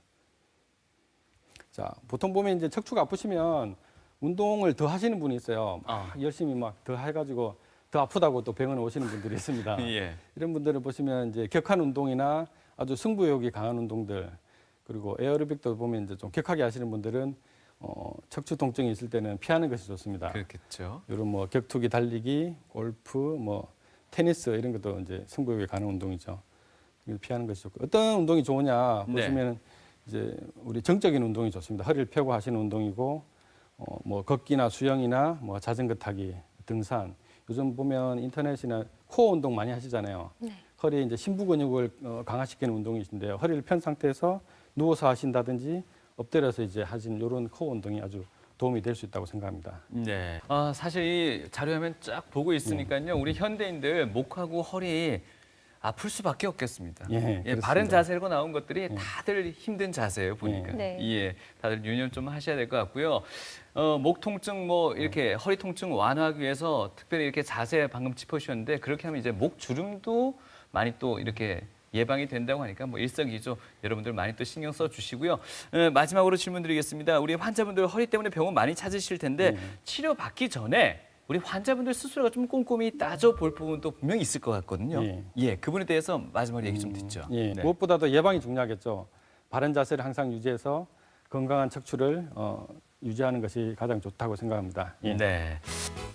자, 보통 보면 이제 척추가 아프시면 운동을 더 하시는 분이 있어요. 막 열심히 막 더 해가지고 더 아프다고 또 병원에 오시는 분들이 있습니다. 예. 이런 분들을 보시면 이제 격한 운동이나 아주 승부욕이 강한 운동들 그리고 에어로빅도 보면 이제 좀 격하게 하시는 분들은 척추 통증이 있을 때는 피하는 것이 좋습니다. 그렇겠죠. 이런 뭐 격투기, 달리기, 골프, 뭐 테니스 이런 것도 이제 승부욕이 강한 운동이죠. 피하는 것이 좋고 어떤 운동이 좋으냐 보시면 이제 우리 정적인 운동이 좋습니다. 허리를 펴고 하시는 운동이고 뭐 걷기나 수영이나 뭐 자전거 타기, 등산. 요즘 보면 인터넷이나 코어 운동 많이 하시잖아요. 네. 허리에 이제 심부 근육을 강화시키는 운동이신데요. 허리를 편 상태에서 누워서 하신다든지 엎드려서 이제 하신 이런 코어 운동이 아주 도움이 될 수 있다고 생각합니다. 네. 사실 이 자료화면 쫙 보고 있으니까요. 우리 현대인들 목하고 허리 아플 수밖에 없겠습니다. 예, 그렇습니다. 바른 자세로 나온 것들이 다들 힘든 자세예요, 보니까. 네. 예, 다들 유념 좀 하셔야 될 것 같고요. 목 통증, 뭐 이렇게 허리 통증 완화하기 위해서 특별히 이렇게 자세 방금 짚어주셨는데 그렇게 하면 이제 목 주름도 많이 또 이렇게 예방이 된다고 하니까 뭐 일석이조 여러분들 많이 또 신경 써 주시고요. 마지막으로 질문 드리겠습니다. 우리 환자분들 허리 때문에 병원 많이 찾으실 텐데 치료 받기 전에 우리 환자분들 스스로가 좀 꼼꼼히 따져볼 부분도 분명히 있을 것 같거든요. 예, 그분에 대해서 마지막으로 얘기 좀 듣죠. 예, 네. 무엇보다도 예방이 중요하겠죠. 바른 자세를 항상 유지해서 건강한 척추를 유지하는 것이 가장 좋다고 생각합니다. 예. 네.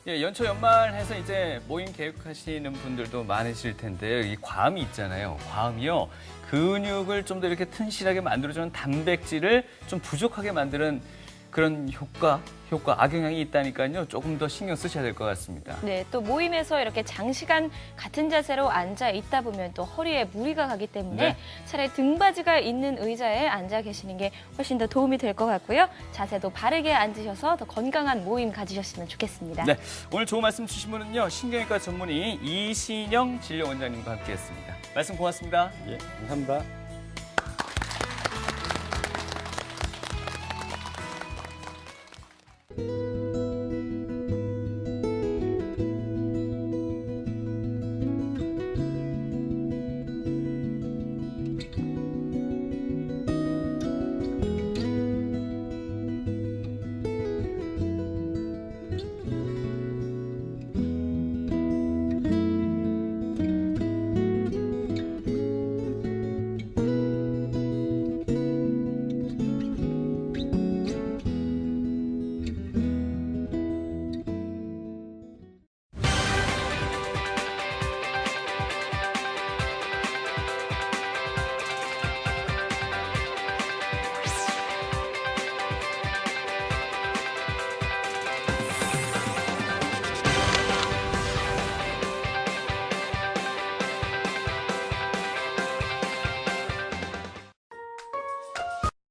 예, 연초 연말해서 이제 모임 계획하시는 분들도 많으실 텐데 이 과음이 있잖아요. 과음이요. 근육을 좀 더 이렇게 튼실하게 만들어주는 단백질을 좀 부족하게 만드는 그런 효과, 악영향이 있다니까요. 조금 더 신경 쓰셔야 될 것 같습니다. 네, 또 모임에서 이렇게 장시간 같은 자세로 앉아 있다 보면 또 허리에 무리가 가기 때문에 네. 차라리 등받이가 있는 의자에 앉아 계시는 게 훨씬 더 도움이 될 것 같고요. 자세도 바르게 앉으셔서 더 건강한 모임 가지셨으면 좋겠습니다. 네, 오늘 좋은 말씀 주신 분은요. 신경외과 전문의 이신영 진료원장님과 함께했습니다. 말씀 고맙습니다. 예, 감사합니다.